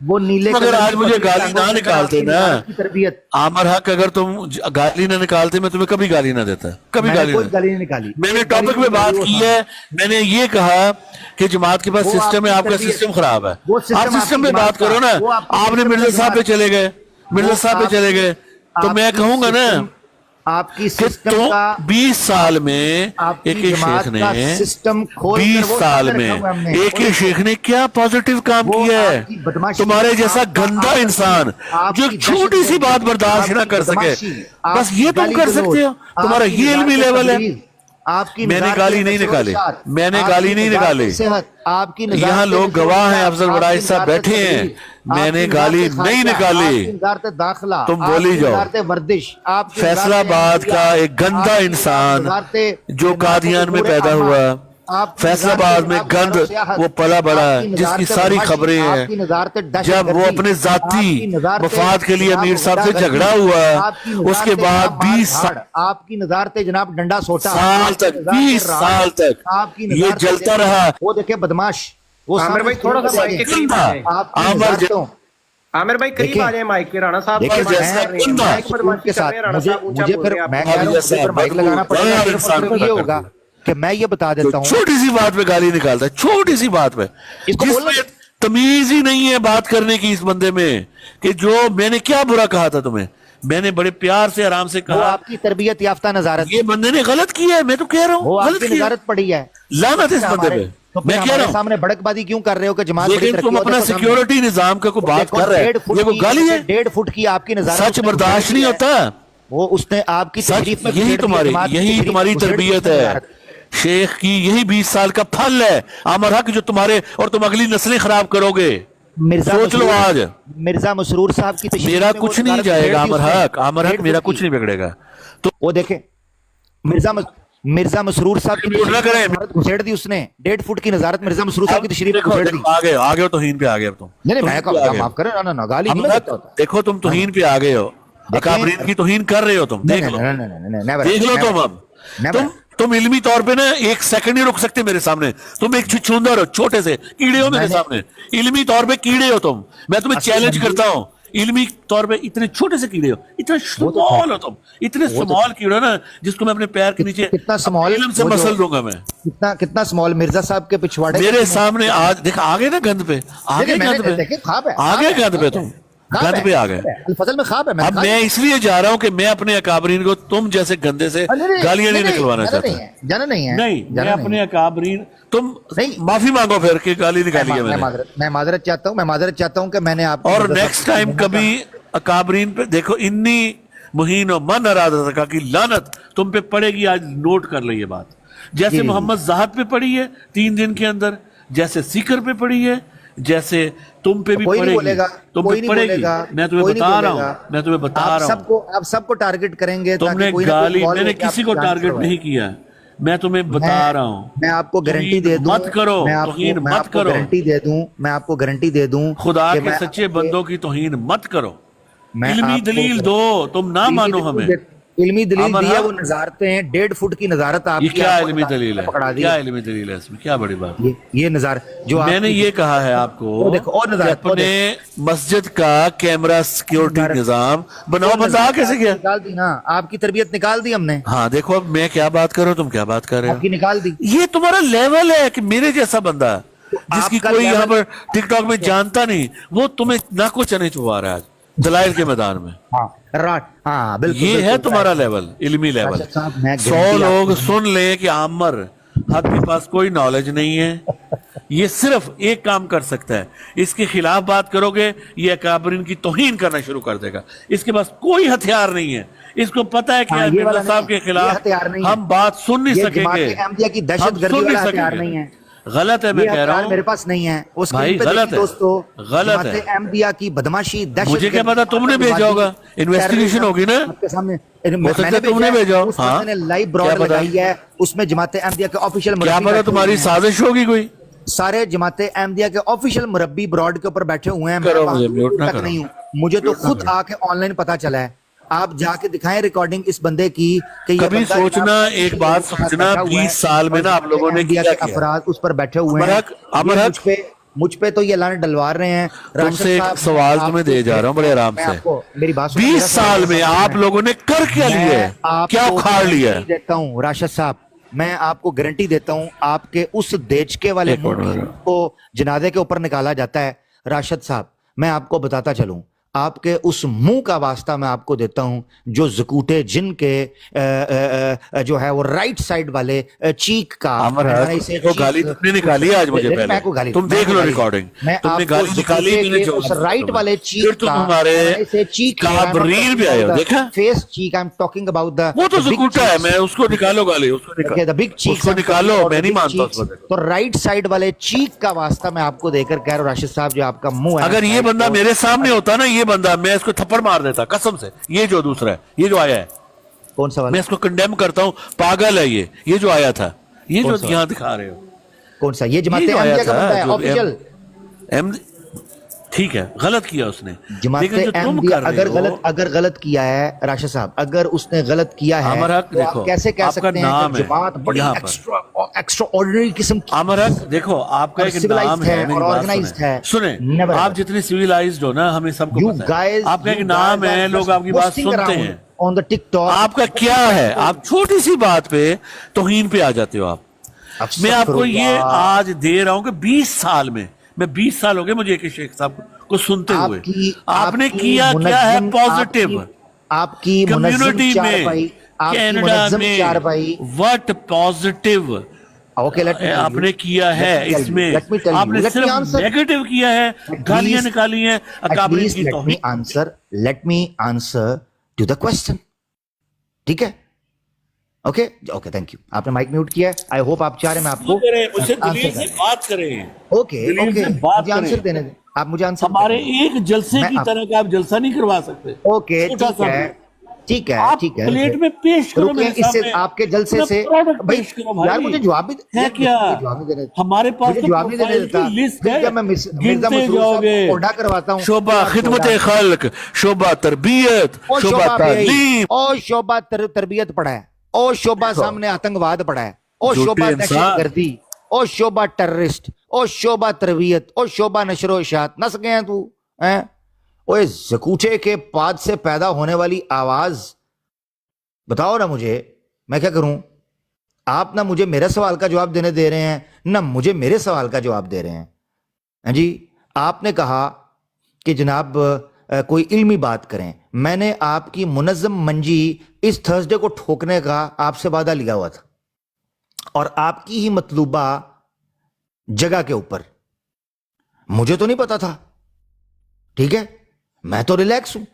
وہ نیلے اگر کلر آج کی مجھے پگڑی گالی ٹانگوں نہ کے اندر نکالتے آپ کی نا نظارت کی تربیت. عامر حق، اگر تم گالی نہ نکالتے میں تمہیں کبھی گالی نہ دیتا، کبھی میں نے گالی کوئی نہ. گالی نہیں نکالی. میں نے ٹاپک میں بات کی ہے، میں نے یہ کہا کہ جماعت کے پاس وہ سسٹم ہے، آپ آپ کی کا تربیت، سسٹم خراب ہے. وہ آپ سسٹم سسٹم آپ پہ کی بات جماعت کرو نا. کا، وہ آپ کی آپ نے سسٹم مرزا کا صاحب پہ جماعت، چلے گئے، مرزا وہ صاحب پہ آپ چلے کی- گئے، تو آپ میں کی کہوں گا نا سسٹم، آپ کی کہ سسٹم تو کا 20 سال میں آپ ایک کی شیخ جماعت نے کا سسٹم کھول کر 20 وہ سال سامنے میں رکھا ہوا ہے ہم نے. ایک وہ شیخ نے کیا پازیٹیو کام وہ کیا ہے. آپ کی بدماشی، تمہارے جیسا آپ کا گندا آپس انسان میں، آپ جو کی ایک چھوٹی سی دہشت بات گردی، برداشت آپ نہ کی کر سکے، بدماشی، آپ بس کی یہ تم گالی کر گلوچ، سکتے ہو. تمہارا آپ کی یہ علمی نظارت لیول ہے. تبلیغ، آپ کی میں نے نظارت گالی نہیں نشر و نکالی، اشاعت، میں نے آپ گالی کی نہیں نظارت نکالی. صحت، آپ کی نظارت یہاں لوگ نشر و گواہ ہیں، اشاعت، افضل آپ بڑائی کی صاحب نظارت بیٹھے ہیں. تبلیغ، میں آپ نے کی گالی نظارت نہیں خارجہ، نکالی. آپ کی نظارت داخلہ، تم آپ بولی کی جاؤ. نظارت ورزش، آپ کی فیصل نظارت آباد کا عملیات، ایک گندا آپ کی انسان نظارت جو قادیان میں امور پیدا عامہ، ہوا، آپ کی فیصل نظارت آباد میں جناب گند سیر و سیاحت، وہ پلا بڑا آپ ہے، کی جس کی نظارت ساری بدماشی، خبریں آپ ہیں. کی نظارت دہشت جب وہ گردی، اپنے آپ ذاتی کی نظارت مفاد کے لیے جناب امیر صاحب سے غدہ گردی، جھگڑا ہوا، آپ کی اس کے نظارت بعد جناب مار 20 دھاڑ، آپ کی نظارت جناب ڈنڈا سوٹا، سال آپ کی تک، نظارت 20 راڑ، سال تک آپ کی یہ نظارت جلتا دیکھیں، رہا. وہ دیکھیں بدماش، وہ عامر سامنے بھائی تھوڑا سا اسکرین مائک پہ کے قریب دیکھیں، آ جائیں. آپ کی عامر نظارتوں، عامر بھائی قریب دیکھیں، آ جائیں مائک کے. رانا صاحب دیکھیں بدماشی جیسا کر رہے ہیں، گندا مائک سکون بدماشی کے کر ساتھ رہے ہیں. رانا صاحب اونچا مجھے بول پھر رہے ہیں آپ. میں کہہ رہا ہوں جیسا مجھے پھر مائک بدبو لگانا پڑے گا، دار میرے انسان مطلب یہ پیدا ہوگا کر کہ میں یہ بتا جو دیتا ہوں چھوٹی سی بات پہ گالی نکالتا ہے، چھوٹی سی بات پہ، اس کو جس بولنا میں تمیز ہی نہیں ہے بات کرنے کی اس بندے میں، کہ جو میں نے کیا برا کہا تھا تمہیں. میں نے بڑے پیار سے آرام سے وہ کہا آپ کی تربیت یافتہ نظارت، یہ بندے نے غلط کیا ہے. میں تو کہہ رہا ہوں وہ آپ غلط کی کیا ہے. نظارت پڑی ہے. لعنت اس بندے پہ. تو میں پھر کہہ ہمارے رہا ہوں، سامنے بڑک بازی کیوں کر رہے ہو کہ جماعت بڑی لیکن ترقی تم ہو؟ اپنا دیکھو سامنے، سیکیورٹی نظام کا کوئی بات دیکھو کر رہے 1.5 ہیں، فٹ یہ وہ کی، گالی ہے. 1.5 فٹ کی آپ کی نظارت سچ اس نے برداشت گھسیڑ نہیں دی ہے. ہوتا. وہ اس نے آپ کی سچ تشریف میں یہی گھسیڑ دی ہے، تمہاری جماعت کی یہی تشریف تمہاری میں گھسیڑ دی تربیت اس نے ہے. نظارت. شیخ کی یہی 20 سال کا پھل ہے عامر حق، جو تمہارے اور تم اگلی نسلیں خراب کرو گے. سوچ لو آج. مرزا مسرور صاحب کی تشریف میرا میں وہ کچھ نہیں نظارت جائے گھسیڑ گا دی عامر اس نے، حق، عامر حق 1.5 میرا فٹ کچھ کی. نہیں بگڑے گا. تو وہ دیکھیں مرزا مسرور صاحب کی میوٹ نہ تشریف میں کریں. نظارت گھسیڑ دی اس نے، 1.5 فٹ کی نظارت مرزا مسرور صاحب کی تشریف میں دیکھو گھسیڑ دی. آگے ہو توہین پہ آگے اب تم. نہیں میں توہین پہ آ گئے. معاف کریں، نا گالی نہیں عامر میں حق دیتا ہوتا. دیکھو تم توہین پہ آگے ہو، دیکھیں، اکابرین کی توہین کر رہے ہو تم. دیکھ لو دیکھ لو تم. اب تم علمی طور پہ نا ایک سیکنڈ نہیں رک سکتے میرے سامنے. تم ایک چھچھوندر ہو، چھوٹے سے کیڑے ہو میرے سامنے. علمی طور پہ کیڑے ہو تم. میں تمہیں چیلنج کرتا ہوں، علمی طور پہ اتنے چھوٹے سے کیڑے ہو، اتنے سمال ہو تم، اتنے سمال کیڑے ہو نا جس کو میں اپنے پیر کے نیچے کتنا سمال علم سے مسل دوں گا. میں کتنا سمال مرزا صاحب کے پچھواڑے میرے سامنے آج دیکھ آگے نا گند پہ، آگے گند پہ، آگے گند پہ، تم گند پہ آ گئے. الفضل میں خواب ہے. اب میں اس لیے جا رہا ہوں کہ میں اپنے اکابرین کو تم جیسے گندے سے گالیاں نہیں نکلوانا چاہتا. جانا نہیں ہے، نہیں، میں اپنے اکابرین، تم نہیں، معافی مانگو پھر کہ گالی نکالی ہے میں نے. میں معذرت چاہتا ہوں کہ میں نے آپ کو اور نیکسٹ ٹائم کبھی اکابرین پہ دیکھو، انی مہین و من ارادہ کا کی لعنت تم پہ پڑے گی. آج نوٹ کر لیں یہ بات، جیسے محمد زاہد پہ پڑی ہے 3 دن کے اندر، جیسے سیکر پہ پڑی ہے، جیسے تم پہ بھی پڑے گی، تم پہ پڑے گی. میں تمہیں بتا رہا ہوں، آپ سب کو ٹارگٹ کریں گے. تم نے گالی، میں نے کسی کو ٹارگٹ نہیں کیا. میں تمہیں بتا رہا ہوں، میں آپ کو گارنٹی دے دوں، مت کرو توہین، مت کرو. میں آپ کو گارنٹی دے دوں خدا کے سچے بندوں کی توہین مت کرو. علمی دلیل دو، تم نہ مانو ہمیں. علمی دلیل دی ہے، وہ نظارتیں ہیں 1.5 فٹ کی نظارت آپ یہ کی. کیا علمی دلیل ہے؟ کیا علمی دلیل ہے اس میں؟ کیا بڑی بات ہے؟ یہ نظارت جو میں نے یہ کہا ہے آپ کو کہ اپنے مسجد کا کیمرہ سیکیورٹی نظام بناؤ. بتا کیسے کیا؟ نکال دی نا، آپ کی تربیت نکال دی ہم نے. ہاں دیکھو اب میں کیا بات کر رہا ہوں، تم کیا بات کر رہے آپ کی ہو. نکال دی. یہ تمہارا لیول ہے کہ میرے جیسا بندہ جس کی کوئی یہاں پر ٹک ٹاک میں جانتا نہیں، وہ تمہیں نہ کو چنے چبا رہا ہے دلائل کے میدان میں. ہاں بالکل، یہ ہے تمہارا لیول، علمی لیول. 100 لوگ سن لیں کہ عامر حق کے پاس کوئی نالج نہیں ہے، یہ صرف ایک کام کر سکتا ہے، اس کے خلاف بات کرو گے یہ اکابرین کی توہین کرنا شروع کر دے گا. اس کے پاس کوئی ہتھیار نہیں ہے. اس کو پتا ہے کہ مرزا صاحب کے خلاف ہم بات سن نہیں سکیں گے، دہشت گردی والا ہتھیار نہیں ہے. غلط ہے، میں کہہ رہا ہوں میرے پاس نہیں ہے. اس بھائی غلط ہے، غلط ہے. احمدیہ کی بدماشی، دہشت، مجھے کیا پتا، تم نے بھیجا ہوگا، انویسٹیگیشن ہوگی نا، آپ کے سامنے تم نے بھیجا. ہاں، میں نے لائیو براڈ لگائی ہے، اس میں جماعت احمدیہ کے آفیشیل مربی، کیا پتا تمہاری سازش ہوگی کوئی. سارے جماعت احمدیہ کے آفیشیل مربی براڈ کے اوپر بیٹھے ہوئے ہیں. کرو مجھے میوٹ نہ تک کرو. نہیں ہوں، مجھے تو خود آ کے آن لائن پتا چلا ہے. آپ جا کے دکھائیں ریکارڈنگ اس بندے کی کہ یہ کبھی سوچنا، ایک بات سوچنا، 20 سال میں نا آپ لوگوں نے کیا کیا افراد اس پر بیٹھے ہوئے ہیں. مجھ پہ تو یہ لعنت ڈلوا رہے ہیں. تم سے ایک سوال تمہیں دے جا رہا ہوں بڑے آرام سے. میری بات سنو. 20 سال میں آپ لوگوں نے کر کیا لیا ہے, کیا اکھاڑ لیا ہے؟ دیتا ہوں راشد صاحب, میں آپ کو گارنٹی دیتا ہوں, آپ کے اس دیچکے والے کو جنازے کے اوپر نکالا جاتا ہے. راشد صاحب میں آپ کو بتاتا چلوں, آپ کے اس منہ کا واسطہ میں آپ کو دیتا ہوں جو زکوٹے جن کے جو ہے وہ رائٹ سائیڈ والے چیک کا گالی تم نے نکالی آج مجھے پہلے, تم دیکھ لو ریکارڈنگ, تم نے گالی نکالی, میں نے اس رائٹ والے چیک تم ہمارے کابریر بھی آئے ہو, دیکھا face check I am talking about the, وہ تو زکوٹا ہے, میں اس کو نکالو گالی, اس کو نکالو, میں نہیں مانتا اس کو. تو رائٹ سائیڈ والے چیک کا واسطہ میں آپ کو دے کر کہہ رہا ہوں راشد صاحب, جو آپ کا منہ ہے, اگر یہ بندہ میرے سامنے ہوتا نا, یہ بندہ, میں اس کو تھپڑ مار دیتا قسم سے. یہ جو دوسرا ہے, یہ جو آیا ہے, کون سا والا, میں اس کو کنڈیم کرتا ہوں, پاگل ہے یہ جو آیا تھا, یہ جو یہاں دکھا رہے ہو, کون سا, یہ جماعت احمدیہ کا بندہ ہے آفیشل. ٹھیک ہے, غلط کیا اس نے, جماعت احمدیہ اگر غلط کیا ہے راشد صاحب, اگر اس نے غلط کیا ہے تو آپ کیسے کہہ سکتے ہیں کہ جماعت بڑی ایکسٹرا آرڈنری قسم کی. عامر حق دیکھو, آپ کا ایک نام ہے اور آرگنائزڈ ہے, سنیں آپ جتنے سیویلائزڈ ہو نا, ہمیں سب کو پتہ ہے, آپ کا ایک نام ہے, لوگ آپ کی بات سنتے ہیں. آپ کا کیا ہے, آپ چھوٹی سی بات پہ توہین پہ آ جاتے ہو. آپ میں آپ کو یہ آج دے رہا ہوں کہ 20 سال میں 20 سال ہو گئے مجھے کہ شیخ صاحب کو سنتے ہوئے, آپ نے کیا کیا ہے پازیٹیو آپ کی کمیونٹی میں, کینیڈا میں, وٹ پازیٹیو آپ نے کیا ہے, اس میں آپ نے صرف نیگیٹو کیا ہے, گالیاں نکالی ہیں, اکابرین کی توہین. Let me answer to the question, ٹھیک ہے, اوکے اوکے, تھینک یو. آپ نے مائک میوٹ کیا ہے, آئی ہوپ آپ چاہ رہے ہیں میں آپ کو اسے دلیل سے بات کریں. اوکے اوکے, مجھے آنسر دینے دیں, آپ مجھے آنسر. ہمارے ایک جلسے کی طرح کا آپ جلسہ نہیں کروا سکتے. اوکے ٹھیک ہے ٹھیک ہے, پلیٹ میں پیش کرو میرے اس سے سامنے, آپ کے جلسے سے یار مجھے جواب بھی ہے کیا, ہمارے پاس جواب نہیں دینے دیتا. جب میں مرزا مسرور صاحب کو اوڈا کرواتا ہوں, شعبہ خدمت خلق, شعبہ تربیت, شعبہ تعلیم, اور شعبہ تربیت پڑھا ہے, اور شعبہ سامنے آتنکواد پڑھا ہے, اور شعبہ دہشت گردی, اور شعبہ ٹیررسٹ, اور شعبہ تربیت, اور شعبہ نشر و اشاعت. نہ سکے ہیں تو اوے زکوچے کے پاد سے پیدا ہونے والی آواز, بتاؤ نا مجھے میں کیا کروں. آپ نہ مجھے میرے سوال کا جواب دینے دے رہے ہیں, نہ مجھے میرے سوال کا جواب دے رہے ہیں. جی آپ نے کہا کہ جناب کوئی علمی بات کریں, میں نے آپ کی منظم منجی اس تھرسڈے کو ٹھوکنے کا آپ سے وعدہ لیا ہوا تھا, اور آپ کی ہی مطلوبہ جگہ کے اوپر. مجھے تو نہیں پتا تھا, ٹھیک ہے, میں تو ریلیکس ہوں.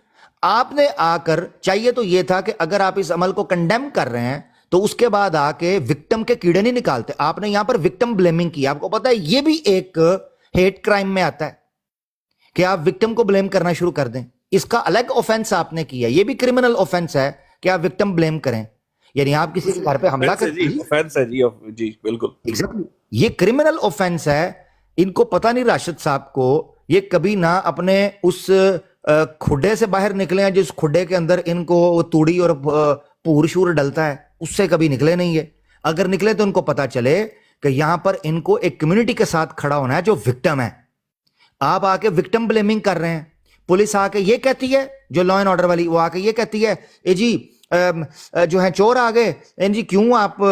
آپ نے آ کر, چاہیے تو یہ تھا کہ اگر آپ اس عمل کو کنڈیم کر رہے ہیں تو اس کے بعد آ کے وکٹم کے کیڑے نہیں نکالتے. آپ نے یہاں پر وکٹم بلیمنگ کی. آپ کو پتا ہے یہ بھی ایک ہیٹ کرائم میں آتا ہے کہ آپ وکٹم کو بلیم کرنا شروع کر دیں. اس کا الگ اوفینس آپ نے کیا, یہ بھی کرمنل اوفینس ہے کہ آپ وکٹم بلیم کریں. یعنی آپ کسی کے گھر پہ حملہ کرتے ہیں, جی بالکل, یہ کرمنل اوفینس ہے. ان کو پتہ نہیں راشد صاحب کو, یہ کبھی نہ اپنے اس کھڈے سے باہر نکلے ہیں جس کھڈے کے اندر ان کو توڑی اور پور شور ڈلتا ہے, اس سے کبھی نکلے نہیں ہے. اگر نکلے تو ان کو پتا چلے کہ یہاں پر ان کو ایک کمیونٹی کے ساتھ کھڑا ہونا ہے جو وکٹم ہے. آپ آ کے وکٹم بلیمنگ کر رہے ہیں. پولیس آ کے یہ کہتی ہے, جو لا اینڈ آرڈر والی, وہ آ کے یہ کہتی ہے اے جی جو ہے چور آ گئے, جی کیوں آپ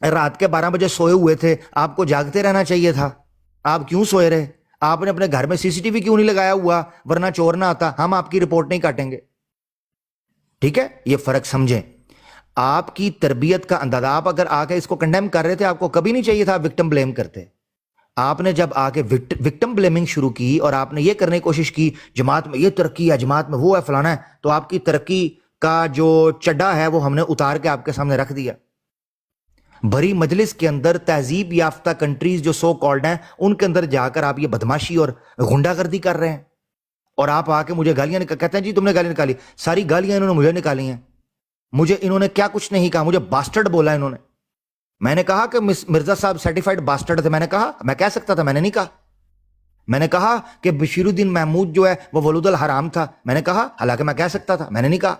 رات کے 12 بجے سوئے ہوئے تھے, آپ کو جاگتے رہنا چاہیے تھا, آپ کیوں سوئے رہے, آپ نے اپنے گھر میں سی سی ٹی وی کیوں نہیں لگایا ہوا, ورنہ چور نہ آتا, ہم آپ کی رپورٹ نہیں کاٹیں گے. ٹھیک ہے, یہ فرق سمجھیں. آپ کی تربیت کا اندازہ, آپ اگر آ کے اس کو کنڈیم کر رہے تھے, آپ کو کبھی نہیں چاہیے تھا وکٹم بلیم کرتے. آپ نے جب آ کے وکٹم بلیمنگ شروع کی اور آپ نے یہ کرنے کی کوشش کی جماعت میں یہ ترقی ہے, جماعت میں وہ ہے, فلانا ہے, تو آپ کی ترقی کا جو چڈا ہے وہ ہم نے اتار کے آپ کے سامنے رکھ دیا. بھری مجلس کے اندر تہذیب یافتہ کنٹریز جو سو کالڈ ہیں, ان کے اندر جا کر آپ یہ بدماشی اور غنڈہ گردی کر رہے ہیں, اور آپ آ کے مجھے گالیاں کہتے ہیں جی تم نے گالی نکالی. ساری گالیاں انہوں نے مجھے نکالی ہیں. مجھے انہوں نے کیا کچھ نہیں کہا, مجھے باسٹرڈ بولا انہوں نے. میں نے کہا کہ مرزا صاحب سرٹیفائڈ باسٹرڈ تھے, میں نے کہا, میں کہہ سکتا تھا, میں نے نہیں کہا. میں نے کہا کہ بشیر الدین محمود جو ہے وہ ولود الحرام تھا, میں نے کہا, حالانکہ میں کہہ سکتا تھا, میں نے نہیں کہا.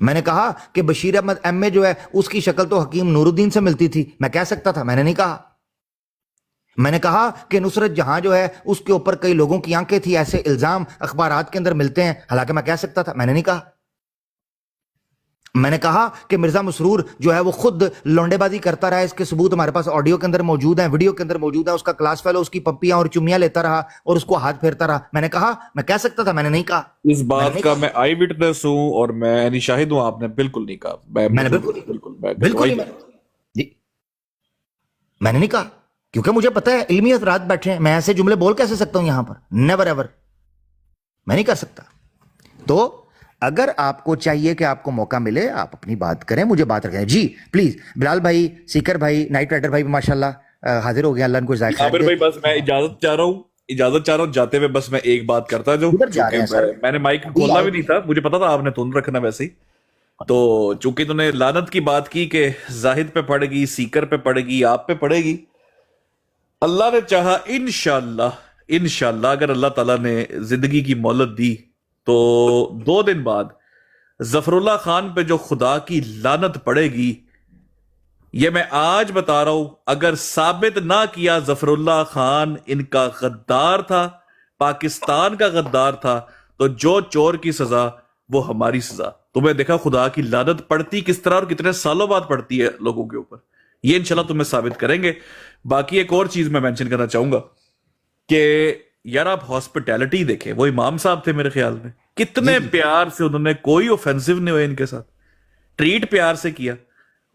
میں نے کہا کہ بشیر احمد ایم اے جو ہے اس کی شکل تو حکیم نور الدین سے ملتی تھی, میں کہہ سکتا تھا, میں نے نہیں کہا. میں نے کہا کہ نصرت جہاں جو ہے اس کے اوپر کئی لوگوں کی آنکھیں تھی، ایسے الزام اخبارات کے اندر ملتے ہیں، حالانکہ میں کہہ سکتا تھا، میں نے نہیں کہا. میں نے کہا کہ مرزا مسرور جو ہے وہ خود لونڈے بازی کرتا رہا، اس کے ثبوت ہمارے پاس آڈیو کے اندر موجود ہیں، ویڈیو کے اندر موجود ہیں، اس کا کلاس فیلو اس کی پپیاں اور چمیاں لیتا رہا اور اس کو ہاتھ پھیرتا رہا. میں نے کہا، میں کہہ سکتا تھا، میں نے نہیں کہا. اس بات کا میں آئی وٹنس ہوں اور میں یعنی شاہد ہوں، آپ نے بالکل نہیں کہا. میں نے بالکل جی میں نے نہیں کہا، کیونکہ مجھے پتا ہے علمی افراد بیٹھے ہیں، میں ایسے جملے بول کیسے سکتا ہوں یہاں پر؟ نیور ایور، میں نہیں کر سکتا. تو اگر آپ کو چاہیے کہ آپ کو موقع ملے، آپ اپنی بات کریں، مجھے بات رکھیں. جی پلیز بلال بھائی، سیکر بھائی، نائٹ رائڈر بھائی ماشاءاللہ حاضر ہو گیا، اللہ ان کو ذائقہ عامر بھائی بس میں اجازت چاہ رہا ہوں جاتے ہوئے. بس میں ایک بات کرتا جو میں نے مائک کھولنا بھی نہیں تھا، مجھے پتا تھا آپ نے تند رکھنا ویسے ہی. تو چونکہ تم نے لعنت کی بات کی کہ زاہد پہ پڑے گی، سیکر پہ پڑے گی، آپ پہ پڑے گی، اللہ نے چاہا انشاءاللہ اگر اللہ تعالیٰ نے زندگی کی مہلت دی تو 2 دن بعد ظفر اللہ خان پہ جو خدا کی لعنت پڑے گی، یہ میں آج بتا رہا ہوں، اگر ثابت نہ کیا ظفر اللہ خان ان کا غدار تھا، پاکستان کا غدار تھا، تو جو چور کی سزا وہ ہماری سزا. تمہیں دیکھا خدا کی لعنت پڑتی کس طرح اور کتنے سالوں بعد پڑتی ہے لوگوں کے اوپر، یہ انشاءاللہ تمہیں ثابت کریں گے. باقی ایک اور چیز میں مینشن کرنا چاہوں گا کہ یار آپ ہاسپٹیلٹی دیکھیں، وہ امام صاحب تھے میرے خیال میں، کتنے پیار سے انہوں نے، کوئی اوفینسو نہیں ہوئے ان کے ساتھ، ٹریٹ پیار سے کیا.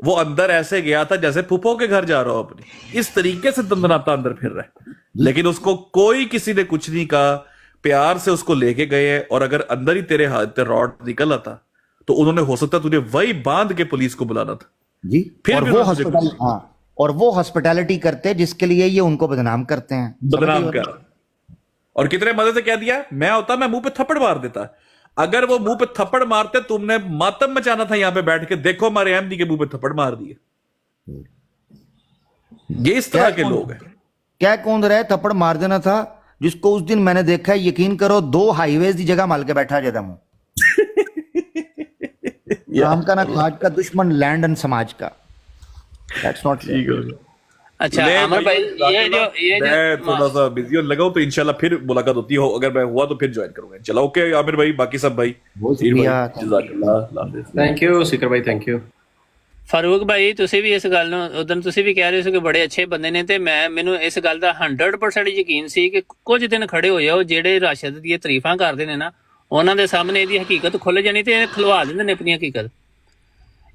وہ اندر ایسے گیا تھا جیسے پھپھو کے گھر جا رہا ہو اپنی، اس طریقے سے دندناتا اندر پھر رہا ہے، لیکن اس کو کوئی کسی نے کچھ نہیں کہا، پیار سے اس کو لے کے گئے ہیں. اور اگر اندر ہی تیرے ہاتھ راڈ نکل آتا تو انہوں نے ہو سکتا تجھے وہی باندھ کے پولیس کو بلانا تھا. جی اور وہ ہاسپٹیلٹی کرتے جس کے لیے یہ ان کو بدنام کرتے ہیں، بدنام کر. اور کتنے مزے سے کہہ دیا، میں ہوتا میں منہ پہ تھپڑ مار دیتا. اگر وہ منہ پہ تھپڑ مارتے، تم نے ماتم مچانا تھا یہاں پہ بیٹھ کے، دیکھو ہمارے احمدی کے منہ پہ تھپڑ مار دیے. یہ اس طرح کے لوگ ہیں. کیا کون رہے تھپڑ مار دینا تھا جس کو اس دن میں نے دیکھا ہے، یقین کرو 2 ہائی ویز دی جگہ مال کے بیٹھا جاتا ہوں. کام کا نہ کاج کا، دشمن لینڈ اینڈ سماج کا. اچھا عامر بھائی، میں تھوڑا سا بزی ہونے لگا ہوں، تو انشاءاللہ پھر ملاقات ہوتی ہو، اگر میں ہوا تو پھر جوائن کروں گا. چلو اوکے عامر بھائی، باقی سب بھائی جزاک اللہ. تھینک یو سیکر بھائی، تھینک یو. فاروق بھائی ਤੁਸੀਂ ਵੀ ਇਸ ਗੱਲ ਨੂੰ ਉਦੋਂ ਤੁਸੀਂ ਵੀ ਕਹਿ ਰਹੇ ਸੀ ਕਿ ਬੜੇ ਅੱਛੇ ਬੰਦੇ ਨੇ, ਤੇ ਮੈਨੂੰ ਇਸ ਗੱਲ ਦਾ 100% ਯਕੀਨ ਸੀ ਕਿ ਕੁਝ ਦਿਨ ਖੜੇ ਹੋਏ ਹੋ ਜਿਹੜੇ ਰਾਸ਼ਦ ਦੀਆਂ ਤਾਰੀਫਾਂ ਕਰਦੇ ਨੇ ਨਾ, ਉਹਨਾਂ ਦੇ ਸਾਹਮਣੇ ਇਹਦੀ ਹਕੀਕਤ ਖੁੱਲ ਜਾਣੀ ਤੇ ਖੁਲਵਾ ਦਿੰਦੇ ਨੇ ਆਪਣੀ ਹਕੀਕਤ.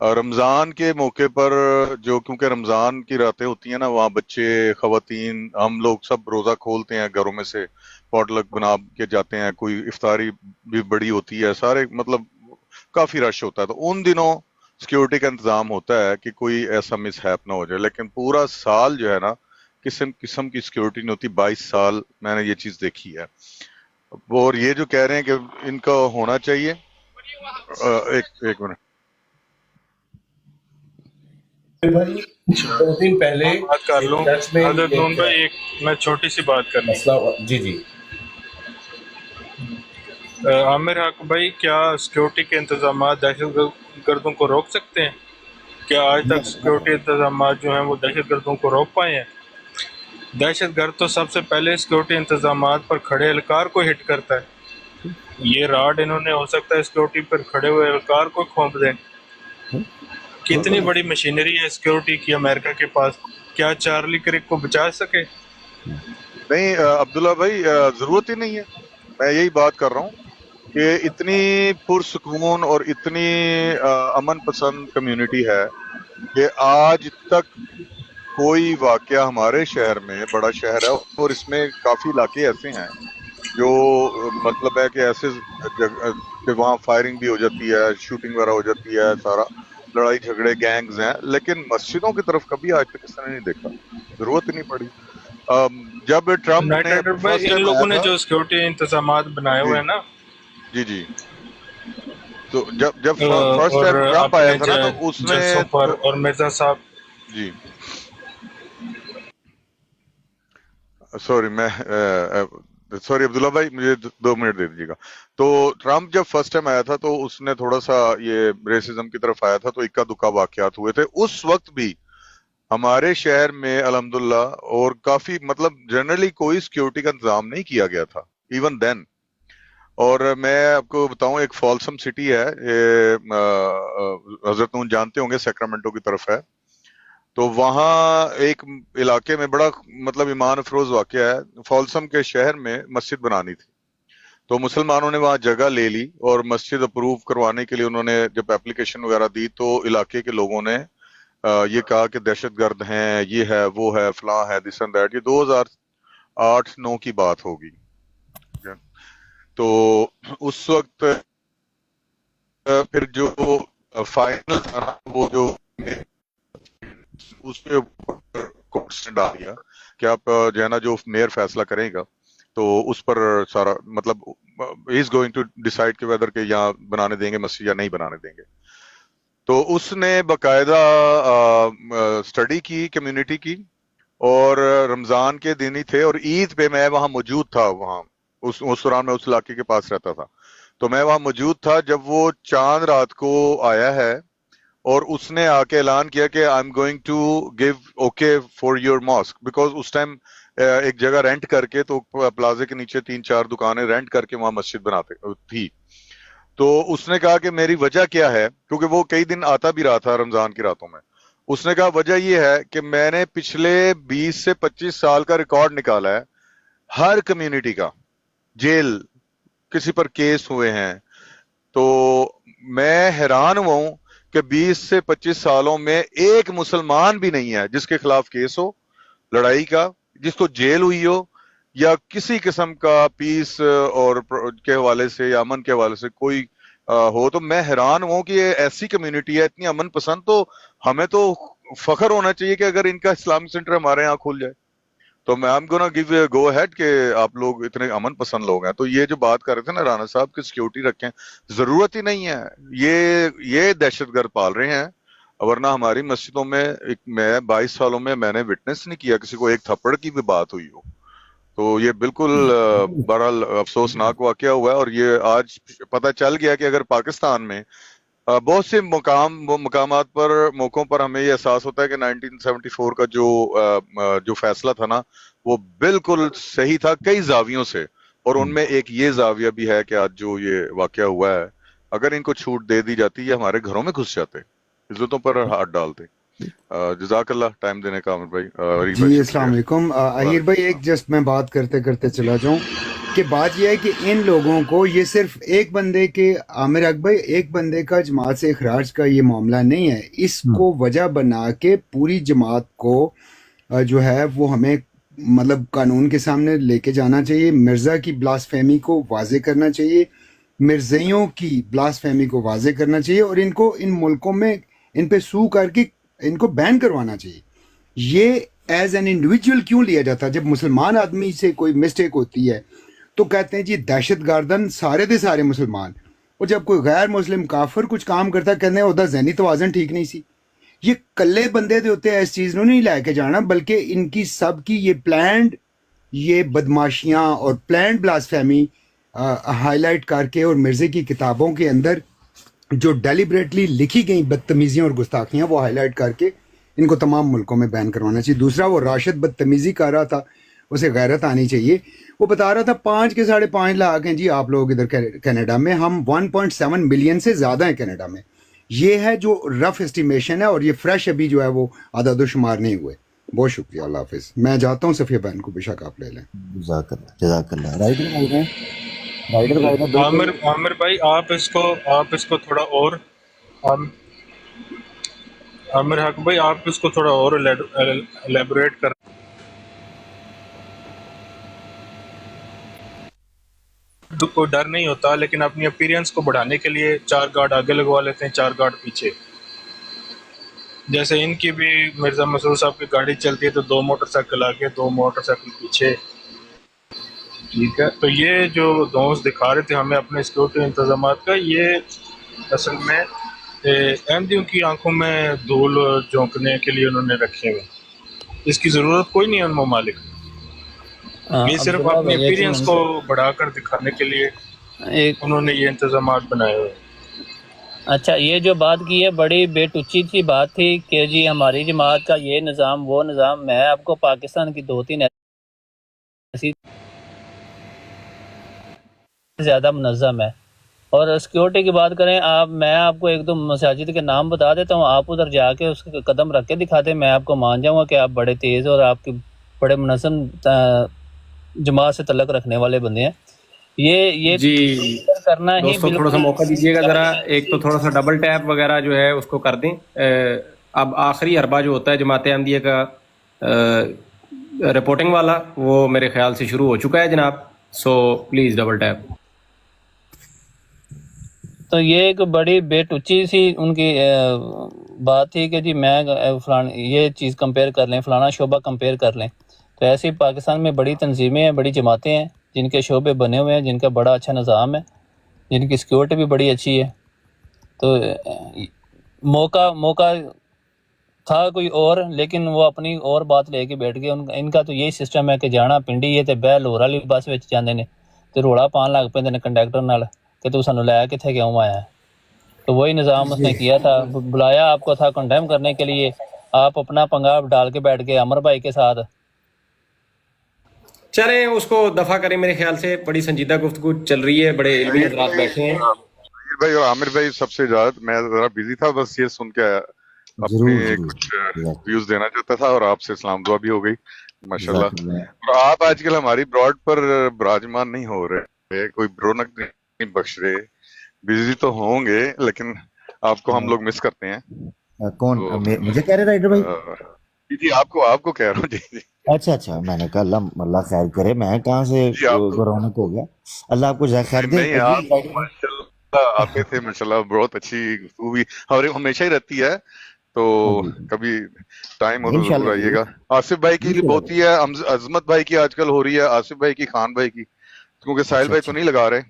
رمضان کے موقع پر جو کیونکہ رمضان کی راتیں ہوتی ہیں نا، وہاں بچے، خواتین، ہم لوگ سب روزہ کھولتے ہیں گھروں میں سے، پاٹ لک بنا کے جاتے ہیں، کوئی افطاری بھی بڑی ہوتی ہے، سارے مطلب کافی رش ہوتا ہے، تو ان دنوں سیکیورٹی کا انتظام ہوتا ہے کہ کوئی ایسا مس ہیپ نہ ہو جائے. لیکن پورا سال جو ہے نا قسم کی سیکیورٹی نہیں ہوتی. 22 سال میں نے یہ چیز دیکھی ہے. اور یہ جو کہہ رہے ہیں کہ ان کا ہونا چاہیے، ایک منٹ. دو دن پہلے میں بات کر لوں حضرت نون بھائی، ایک میں چھوٹی سی بات کرنی. مسئلہ جی عامر حق بھائی، کیا سیکیورٹی کے انتظامات دہشت گردوں کو روک سکتے ہیں؟ کیا آج تک سیکیورٹی انتظامات جو ہیں وہ دہشت گردوں کو روک پائے ہیں؟ دہشت گرد تو سب سے پہلے سیکیورٹی انتظامات پر کھڑے اہلکار کو ہٹ کرتا ہے. یہ راڈ انہوں نے ہو سکتا ہے سیکیورٹی پر کھڑے ہوئے اہلکار کو کھونپ دیں. کتنی بڑی مشینری ہے سیکیورٹی کی امریکہ کے پاس، کیا چارلی کرک کو بچا سکے؟ نہیں عبداللہ بھائی، ضرورت ہی نہیں ہے. میں یہی بات کر رہا ہوں کہ اتنی پرسکون اور اتنی امن پسند کمیونٹی ہے کہ آج تک کوئی واقعہ ہمارے شہر میں، بڑا شہر ہے اور اس میں کافی علاقے ایسے ہیں جو مطلب ہے کہ ایسے کہ وہاں فائرنگ بھی ہو جاتی ہے، شوٹنگ وغیرہ ہو جاتی ہے، سارا لڑائی جھگڑے گینگز ہیں، لیکن مسجدوں کی طرف کبھی آج تک کسی نے نہیں دیکھا. ضرورت ہی نہیں پڑی. جب ٹرمپ نائٹ نے رائڈر بھائی، فرسٹ ان ٹائم آیا لوگوں نے تھا، جو سیکیورٹی انتظامات بنائے ہوئے ہیں نا، جی تو جب فرسٹ اور ٹائم ٹرمپ آیا اپنے تھا نا تو اس نے جلسوں پر، اور مرزا صاحب، جی سوری عبداللہ بھائی، مجھے 2 منٹ دے دیجیے گا. تو ٹرمپ جب فرسٹ ٹائم آیا تھا تو اس نے تھوڑا سا یہ ریسزم کی طرف آیا تھا، تو اکا دکا واقعات ہوئے تھے. اس وقت بھی ہمارے شہر میں الحمدللہ اور کافی مطلب جنرلی کوئی سیکیورٹی کا انتظام نہیں کیا گیا تھا ایون دین. اور میں آپ کو بتاؤں، ایک فالسم سٹی ہے، حضرت نون جانتے ہوں گے، سیکرامنٹو کی طرف ہے. تو وہاں ایک علاقے میں بڑا مطلب ایمان افروز واقعہ ہے. فالسم کے شہر میں مسجد بنانی تھی، تو مسلمانوں نے وہاں جگہ لے لی اور مسجد اپروو کروانے کے لیے انہوں نے جب اپلیکیشن وغیرہ دی تو علاقے کے لوگوں نے یہ کہا کہ دہشت گرد ہیں، یہ ہے، وہ ہے، فلاں ہے، دس اینڈ دیٹ. یہ 2008-9 کی بات ہوگی. تو اس وقت پھر جو فائنل تھا نا، وہ جو اس پہ کورٹ نے ڈال دیا کہ آپ جو ہے نا جو میئر فیصلہ کرے گا تو اس پر سارا مطلب از گوئنگ ٹو ڈیسائیڈ کہ ویدر کہ یہاں بنانے دیں گے مسجد یا نہیں بنانے دیں گے. تو اس نے باقاعدہ اسٹڈی کی کمیونٹی کی، اور رمضان کے دن ہی تھے اور عید پہ میں وہاں موجود تھا. وہاں اس دوران میں اس علاقے کے پاس رہتا تھا، تو میں وہاں موجود تھا جب وہ چاند رات کو آیا ہے اور اس نے آ کے اعلان کیا کہ I am going to give okay for your mask, because اس ٹائم ایک جگہ رینٹ کر کے، تو پلازے کے نیچے 3-4 دکانیں رینٹ کر کے وہاں مسجد بناتے تھی. تو اس نے کہا کہ میری وجہ کیا ہے، کیونکہ وہ کئی دن آتا بھی رہا تھا رمضان کی راتوں میں. اس نے کہا وجہ یہ ہے کہ میں نے پچھلے 20 سے 25 سال کا ریکارڈ نکالا ہے ہر کمیونٹی کا، جیل کسی پر کیس ہوئے ہیں. تو میں حیران ہوا ہوں کہ 20 سے 25 سالوں میں ایک مسلمان بھی نہیں ہے جس کے خلاف کیس ہو لڑائی کا، جس کو جیل ہوئی ہو، یا کسی قسم کا پیس اور کے حوالے سے یا امن کے حوالے سے کوئی ہو. تو میں حیران ہوں کہ یہ ایسی کمیونٹی ہے اتنی امن پسند، تو ہمیں تو فخر ہونا چاہیے کہ اگر ان کا اسلامک سینٹر ہمارے یہاں کھل جائے. تو میں I'm gonna give a go ahead کہ آپ لوگ اتنے امن پسند لوگ ہیں. تو یہ جو بات کر رہے تھے نا رانا صاحب کہ سیکیورٹی رکھیں، ضرورت ہی نہیں ہے. یہ دہشت گرد پال رہے ہیں، ورنہ ہماری مسجدوں میں میں 22 سالوں میں نے وٹنس نہیں کیا کسی کو ایک تھپڑ کی بھی بات ہوئی ہو. تو یہ بالکل بہرحال افسوسناک واقعہ ہوا ہے. اور یہ آج پتہ چل گیا کہ اگر پاکستان میں بہت سے مقامات پر، موقعوں پر ہمیں یہ احساس ہوتا ہے کہ 1974 کا جو فیصلہ تھا نا وہ بالکل صحیح تھا کئی زاویوں سے، اور ان میں ایک یہ زاویہ بھی ہے کہ آج جو یہ واقعہ ہوا ہے، اگر ان کو چھوٹ دے دی جاتی یہ ہمارے گھروں میں گھس جاتے، عزتوں پر ہاتھ ڈالتے. جزاک اللہ ٹائم دینے کا عامر بھائی. جی السلام علیکم. اہیر بھائی ایک جسٹ میں بات کرتے کرتے چلا جاؤں. کہ بات یہ ہے کہ ان لوگوں کو یہ صرف ایک بندے کے عامر حق بھائی ایک بندے کا جماعت سے اخراج کا یہ معاملہ نہیں ہے، اس کو وجہ بنا کے پوری جماعت کو جو ہے وہ ہمیں مطلب قانون کے سامنے لے کے جانا چاہیے، مرزا کی بلاسفیمی کو واضح کرنا چاہیے، مرزائیوں کی بلاسفیمی کو واضح کرنا چاہیے، اور ان کو ان ملکوں میں ان پہ سو کر کے ان کو بین کروانا چاہیے۔ یہ ایز این انڈیویجول کیوں لیا جاتا ہے؟ جب مسلمان آدمی سے کوئی مسٹیک ہوتی ہے تو کہتے ہیں جی دہشت گردن سارے دے سارے مسلمان، اور جب کوئی غیر مسلم کافر کچھ کام کرتا ہے کہتے ہیں وہ ذہنی توازن ٹھیک نہیں سی۔ یہ کلے بندے دے ہوتے ہیں، اس چیز نو نہیں لے کے جانا، بلکہ ان کی سب کی یہ پلانڈ یہ بدماشیاں اور پلانڈ بلاسفیمی ہائی لائٹ کر کے، اور مرزے کی کتابوں کے اندر جو ڈیلیبریٹلی لکھی گئی بدتمیزیاں اور گستاخیاں وہ ہائی لائٹ کر کے ان کو تمام ملکوں میں بین کروانا چاہیے۔ دوسرا، وہ راشد بدتمیزی کر رہا تھا، اسے غیرت آنی چاہیے۔ وہ بتا رہا تھا 5 کے 5.5 لاکھ ہیں جی آپ لوگ ادھر کینیڈا میں، ہم 1.7 ملین سے زیادہ ہیں کینیڈا میں۔ یہ ہے جو رف اسٹیمیشن ہے، اور یہ فریش ابھی جو ہے وہ عدد و شمار نہیں ہوئے۔ بہت شکریہ، اللہ حافظ۔ میں جاتا ہوں، صفیہ بہن کو بے شک آپ لے لیں۔ جزاک اللہ۔ رائڈر بھائی نے عامر بھائی آپ اس کو تھوڑا اور عامر حق بھائی آپ اس کو تھوڑا اور الیبوریٹ کر، کوئی ڈر نہیں ہوتا، لیکن اپنی اپیرنس کو بڑھانے کے لیے 4 گارڈ آگے لگوا لیتے ہیں، 4 گارڈ پیچھے۔ جیسے ان کی بھی مرزا مسرور صاحب کی گاڑی چلتی ہے تو 2 موٹر سائیکل آگے 2 موٹر سائیکل پیچھے، ٹھیک ہے۔ تو یہ جو دونس دکھا رہے تھے ہمیں اپنے سیکورٹی انتظامات کا، یہ اصل میں احمدیوں کی آنکھوں میں دھول جھونکنے کے لیے انہوں نے رکھے ہوئے، اس کی ضرورت کوئی نہیں ہے ان ممالک، یہ صرف اپنی اپیرنس کو بڑھا کر دکھانے کے لیے انہوں نے یہ انتظامات بنائے ہوئے۔ اچھا، یہ جو بات کی ہے بڑی بے ٹچی سی بات تھی کہ جی ہماری جماعت کا یہ نظام وہ نظام۔ میں آپ کو پاکستان کی 2-3 ایسی زیادہ منظم ہے، اور سیکیورٹی کی بات کریں آپ، میں آپ کو 1-2 مساجد کے نام بتا دیتا ہوں، آپ ادھر جا کے اس کے قدم رکھ کے دکھا دیں، میں آپ کو مان جاؤں گا کہ آپ بڑے تیز اور آپ کی بڑے منظم جماعت سے تعلق رکھنے والے بندے ہیں۔ یہ جی کرنا ہی دوستوں تھوڑا سا موقع دیجیے گا ذرا، ایک تو تھوڑا سا ڈبل ٹیپ وغیرہ جو ہے اس کو کر دیں۔ اب آخری حربہ جو ہوتا ہے جماعت احمدیہ کا رپورٹنگ والا، وہ میرے خیال سے شروع ہو چکا ہے جناب، سو پلیز ڈبل ٹیپ۔ تو یہ ایک بڑی بے ٹچی سی ان کی بات تھی کہ جی میں یہ چیز کمپیئر کر لیں، فلانا شعبہ کمپیئر کر لیں۔ تو ایسے پاکستان میں بڑی تنظیمیں ہیں، بڑی جماعتیں ہیں جن کے شعبے بنے ہوئے ہیں، جن کا بڑا اچھا نظام ہے، جن کی سیکیورٹی بھی بڑی اچھی ہے۔ تو موقع تھا کوئی اور، لیکن وہ اپنی اور بات لے کے بیٹھ گئے۔ ان کا تو یہی سسٹم ہے کہ جانا پنڈی ہے تے بہ لاہور والی بس وچ جاندے نے تے روڑا پان لگ پیندے نے کنڈکٹر نال کہ تو سانو لایا کتھے کیوں آیا ہے۔ تو وہی نظام اس نے کیا تھا، بلایا آپ کو تھا کنڈیم کرنے کے لیے، آپ اپنا پنگا ڈال کے بیٹھ گئے عمر بھائی کے ساتھ۔ چلیں اس کو دفع کریں، میرے خیال سے بڑی سنجیدہ گفتگو چل رہی ہے، بڑے علمی حضرات بیٹھے ہیں۔ بھائی اور عامر بھائی سب سے زیادہ میں ذرا بزی تھا، بس یہ سن کے اپنے کچھ ویوز دینا چاہتا تھا، اور آپ سے اسلام دعا بھی ہو گئی ماشاءاللہ۔ اور آپ آج کل ہماری براڈ پر براجمان نہیں ہو رہے، کوئی رونق نہیں بخش رہے، بزی تو ہوں گے لیکن آپ کو ہم لوگ مس کرتے ہیں۔ کون مجھے کہہ رہے رائڈر بھائی؟ جی آپ کو کہہ رہا ہوں۔ جی اچھا میں نے کہا اللہ خیر کرے، میں کہاں سے رونق ہو گیا، اللہ آپ کو جزائے خیر دے۔ نہیں آپ ماشاءاللہ آتے تھے، ماشاءاللہ بہت اچھی گفتگو بھی ہمیشہ ہی رہتی ہے، تو کبھی ٹائم ہو تو ضرور آئیے گا۔ آصف بھائی کی بہت ہی ہے، عظمت بھائی کی آج کل ہو رہی ہے، آصف بھائی کی، خان بھائی کی، کیونکہ ساحل بھائی تو نہیں لگا رہے،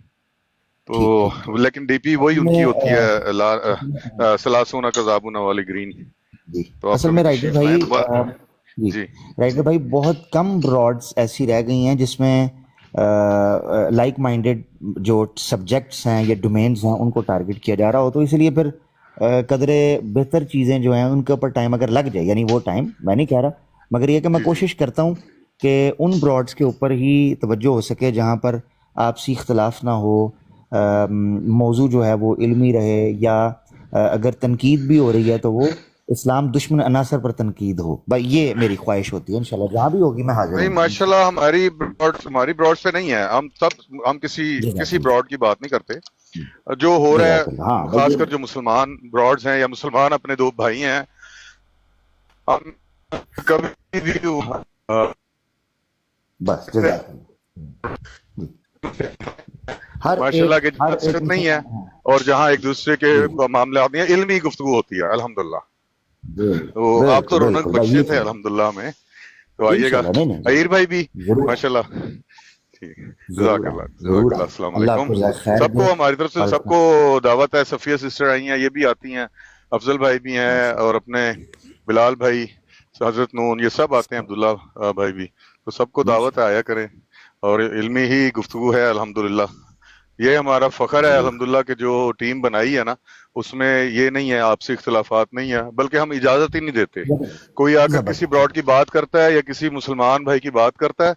تو لیکن ڈی پی وہی ان کی ہوتی ہے، سلاسونا کذابونا والی گرین۔ تو اصل میں رائڈر بھائی بہت کم براڈز ایسی رہ گئی ہیں جس میں لائک مائنڈیڈ جو سبجیکٹس ہیں یا ڈومینز ہیں ان کو ٹارگٹ کیا جا رہا ہو، تو اس لیے پھر قدرے بہتر چیزیں جو ہیں ان کے اوپر ٹائم اگر لگ جائے، یعنی وہ ٹائم میں نہیں کہہ رہا، مگر یہ کہ میں کوشش کرتا ہوں کہ ان براڈز کے اوپر ہی توجہ ہو سکے جہاں پر آپسی اختلاف نہ ہو، موضوع جو ہے وہ علمی رہے، یا اگر تنقید بھی ہو رہی ہے تو وہ اسلام دشمن عناصر پر تنقید ہو. بھائی یہ میری خواہش ہوتی ہے، انشاءاللہ جہاں بھی ہوگی میں حاضر نہیں ہوں. ماشاءاللہ ہماری براڈ پہ نہیں ہے، ہم کسی براڈ کی بات نہیں کرتے. جو ہو رہا ہے خاص کر جو مسلمان براڈز ہیں یا مسلمان اپنے دو بھائی ہیں، ہم کبھی بھی بس جزاک ماشاءاللہ کے حسرت نہیں ہے، اور جہاں ایک دوسرے کے معاملات ہیں علمی گفتگو ہوتی ہے الحمدللہ. تو آپ تو رونق بخشے تھے الحمدللہ میں، تو آئیے گا. عیر بھائی بھی ماشاءاللہ. ٹھیک، جزاک اللہ. السلام علیکم. سب کو ہماری طرف سے سب کو دعوت ہے. صفیہ سسٹر آئی ہیں، یہ بھی آتی ہیں، افضل بھائی بھی ہیں، اور اپنے بلال بھائی، حضرت نون، یہ سب آتے ہیں، عبداللہ بھائی بھی. تو سب کو دعوت ہے، آیا کریں. اور علمی ہی گفتگو ہے الحمدللہ. یہ ہمارا فخر ہے الحمدللہ کہ جو ٹیم بنائی ہے نا، اس میں یہ نہیں ہے آپسی اختلافات نہیں ہے، بلکہ ہم اجازت ہی نہیں دیتے. کوئی آ کر کسی براڈ کی بات کرتا ہے یا کسی مسلمان بھائی کی بات کرتا ہے،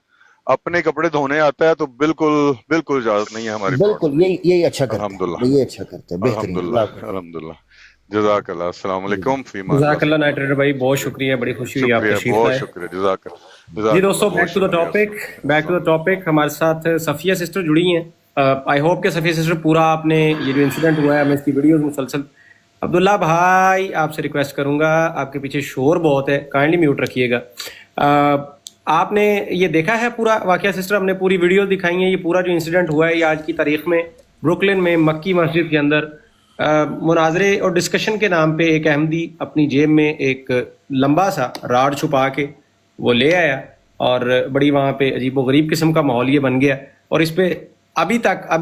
اپنے کپڑے دھونے آتا ہے، تو بالکل اجازت نہیں ہے ہماری. بالکل یہی اچھا کرتے ہیں، الحمدللہ یہ اچھا کرتے ہیں، بہترین. الحمدللہ. جزاک اللہ. السلام علیکم. فیما جزاک اللہ نائٹ ریڈر بھائی، بہت شکریہ، بڑی خوشی ہوئی آپ شکریہ، تشریف بہت لائے. شکریہ. جزاک اللہ. جی دوستو، بیک ٹو دا ٹاپک. ہمارے ساتھ صفیہ سسٹر جڑی ہیں. آئی ہوپ کہ صفیہ سسٹر پورا آپ نے یہ جو انسیڈنٹ ہوا ہے، ہمیں اس کی ویڈیوز مسلسل. عبداللہ بھائی آپ سے ریکویسٹ کروں گا، آپ کے پیچھے شور بہت ہے، کائنڈلی میوٹ رکھیے گا. آپ نے یہ دیکھا ہے پورا واقعہ سسٹر؟ ہم نے پوری ویڈیو دکھائی ہیں. یہ پورا جو انسیڈنٹ ہوا ہے یہ آج کی تاریخ میں بروکلن میں مکی مسجد کے اندر مناظرے اور ڈسکشن کے نام پہ ایک احمدی اپنی جیب میں ایک لمبا سا راڈ چھپا کے وہ لے آیا، اور بڑی وہاں پہ عجیب و غریب قسم کا ماحول یہ بن گیا. اور اس پہ ابھی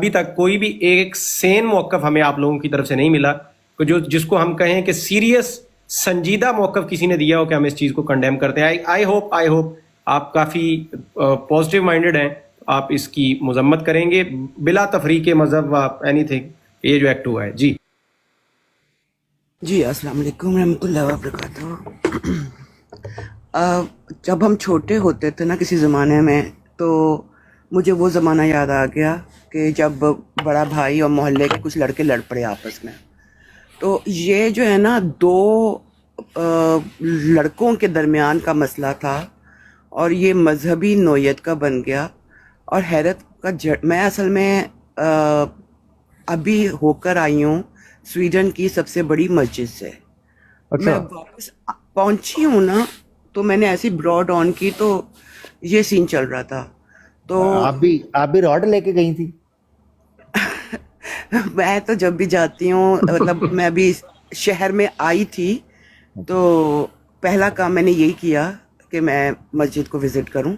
تک کوئی بھی ایک سین موقف ہمیں آپ لوگوں کی طرف سے نہیں ملا کہ جس کو ہم کہیں کہ سیریس سنجیدہ موقف کسی نے دیا ہو کہ ہم اس چیز کو کنڈیم کرتے ہیں. آئی ہوپ آپ کافی پازیٹیو مائنڈیڈ ہیں، آپ اس کی مذمت کریں گے بلا تفریق مذہب و اینی تھنگ، یہ جو ایکٹ ہوا ہے. جی السلام علیکم رحمۃ اللہ وبرکاتہ. جب ہم چھوٹے ہوتے تھے نا کسی زمانے میں، تو مجھے وہ زمانہ یاد آ گیا کہ جب بڑا بھائی اور محلے کے کچھ لڑکے لڑ پڑے آپس میں. تو یہ جو ہے نا دو لڑکوں کے درمیان کا مسئلہ تھا، اور یہ مذہبی نوعیت کا بن گیا. اور حیرت کا میں اصل میں ابھی ہو کر آئی ہوں سویڈن کی سب سے بڑی مسجد سے. میں واپس پہنچی ہوں نا، تو میں نے ایسی براڈ آن کی تو یہ سین چل رہا تھا. تو آپ بھی راڈ لے کے گئی تھی؟ میں تو جب بھی جاتی ہوں، مطلب میں ابھی شہر میں آئی تھی تو پہلا کام میں نے یہی کیا کہ میں مسجد کو وزٹ کروں.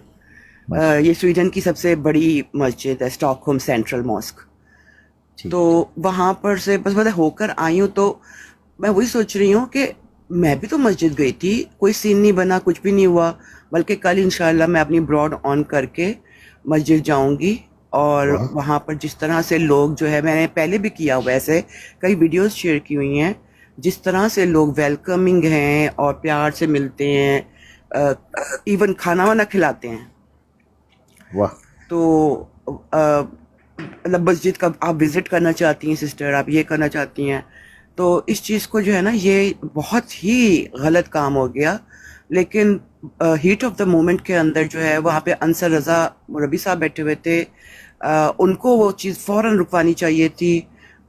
یہ سویڈن کی سب سے بڑی مسجد ہے، اسٹاک ہوم سینٹرل ماسک. تو وہاں پر سے بس میں ہو کر آئی ہوں، تو میں وہی سوچ رہی ہوں کہ میں بھی تو مسجد گئی تھی، کوئی سین نہیں بنا، کچھ بھی نہیں ہوا. بلکہ کل انشاءاللہ میں اپنی براڈ آن کر کے مسجد جاؤں گی، اور وہاں پر جس طرح سے لوگ جو ہے، میں نے پہلے بھی کیا ہوا ایسے کئی ویڈیوز شیئر کی ہوئی ہیں، جس طرح سے لوگ ویلکمنگ ہیں اور پیار سے ملتے ہیں، ایون کھانا وانا کھلاتے ہیں. تو مطلب مسجد کا آپ وزٹ کرنا چاہتی ہیں سسٹر، آپ یہ کرنا چاہتی ہیں، تو اس چیز کو جو ہے نا یہ بہت ہی غلط کام ہو گیا. لیکن ہیٹ آف دا مومنٹ کے اندر جو ہے وہاں پہ انصر رضا مربی صاحب بیٹھے ہوئے تھے، ان کو وہ چیز فوراً رکوانی چاہیے تھی.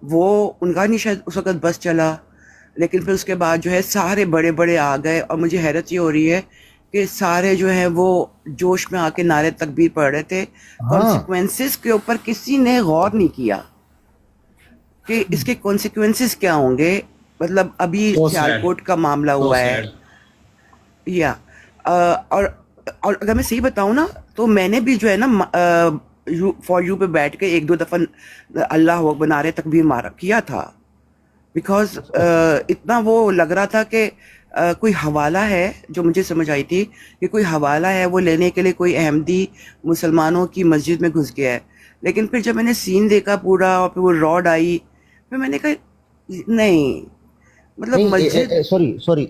وہ ان کا نہیں شاید اس وقت بس چلا، لیکن پھر اس کے بعد جو ہے سارے بڑے بڑے آ گئے. اور مجھے حیرت یہ ہو رہی ہے کہ سارے جو ہیں وہ جوش میں آ کے نعرے تکبیر پڑھ رہے تھے. کانسیکوینسز کے اوپر کسی نے غور نہیں کیا کہ اس کے کانسیکوینسز کیا ہوں گے. مطلب ابھی سیالکوٹ کا معاملہ ہوا ہے، یا اور اگر میں صحیح بتاؤں نا، تو میں نے بھی جو ہے نا فار یو پہ بیٹھ کے ایک دو دفعہ اللہ اکبر نعرے تکبیر مارا کیا تھا، بیکاز اتنا وہ لگ رہا تھا کہ کوئی حوالہ ہے، جو مجھے سمجھ آئی تھی کہ کوئی حوالہ ہے وہ لینے کے لیے کوئی احمدی مسلمانوں کی مسجد میں گھس گیا ہے. لیکن پھر جب میں نے سین دیکھا پورا، اور پھر وہ راڈ آئی، پھر میں نے کہا نہیں، مطلب مسجد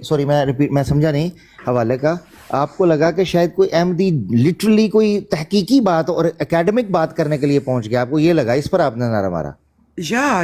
سوری میں سمجھا نہیں حوالے کا. آپ کو لگا کہ شاید کوئی احمدی لٹرلی کوئی تحقیقی بات اور اکیڈمک بات کرنے کے لیے پہنچ گیا، آپ کو یہ لگا، اس پر آپ نے نعرہ مارا؟ یا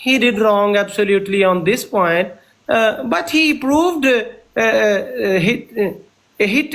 he did wrong absolutely on this point, but he proved his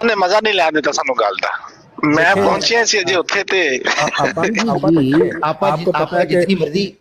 ਉਹਨੇ ਮਜ਼ਾ ਨਹੀਂ ਲੈਣ ਦਿੱਤਾ ਸਾਨੂੰ ਗੱਲ ਦਾ। ਮੈਂ ਪਹੁੰਚਿਆ ਸੀ ਅਜੇ ਉੱਥੇ ਤੇ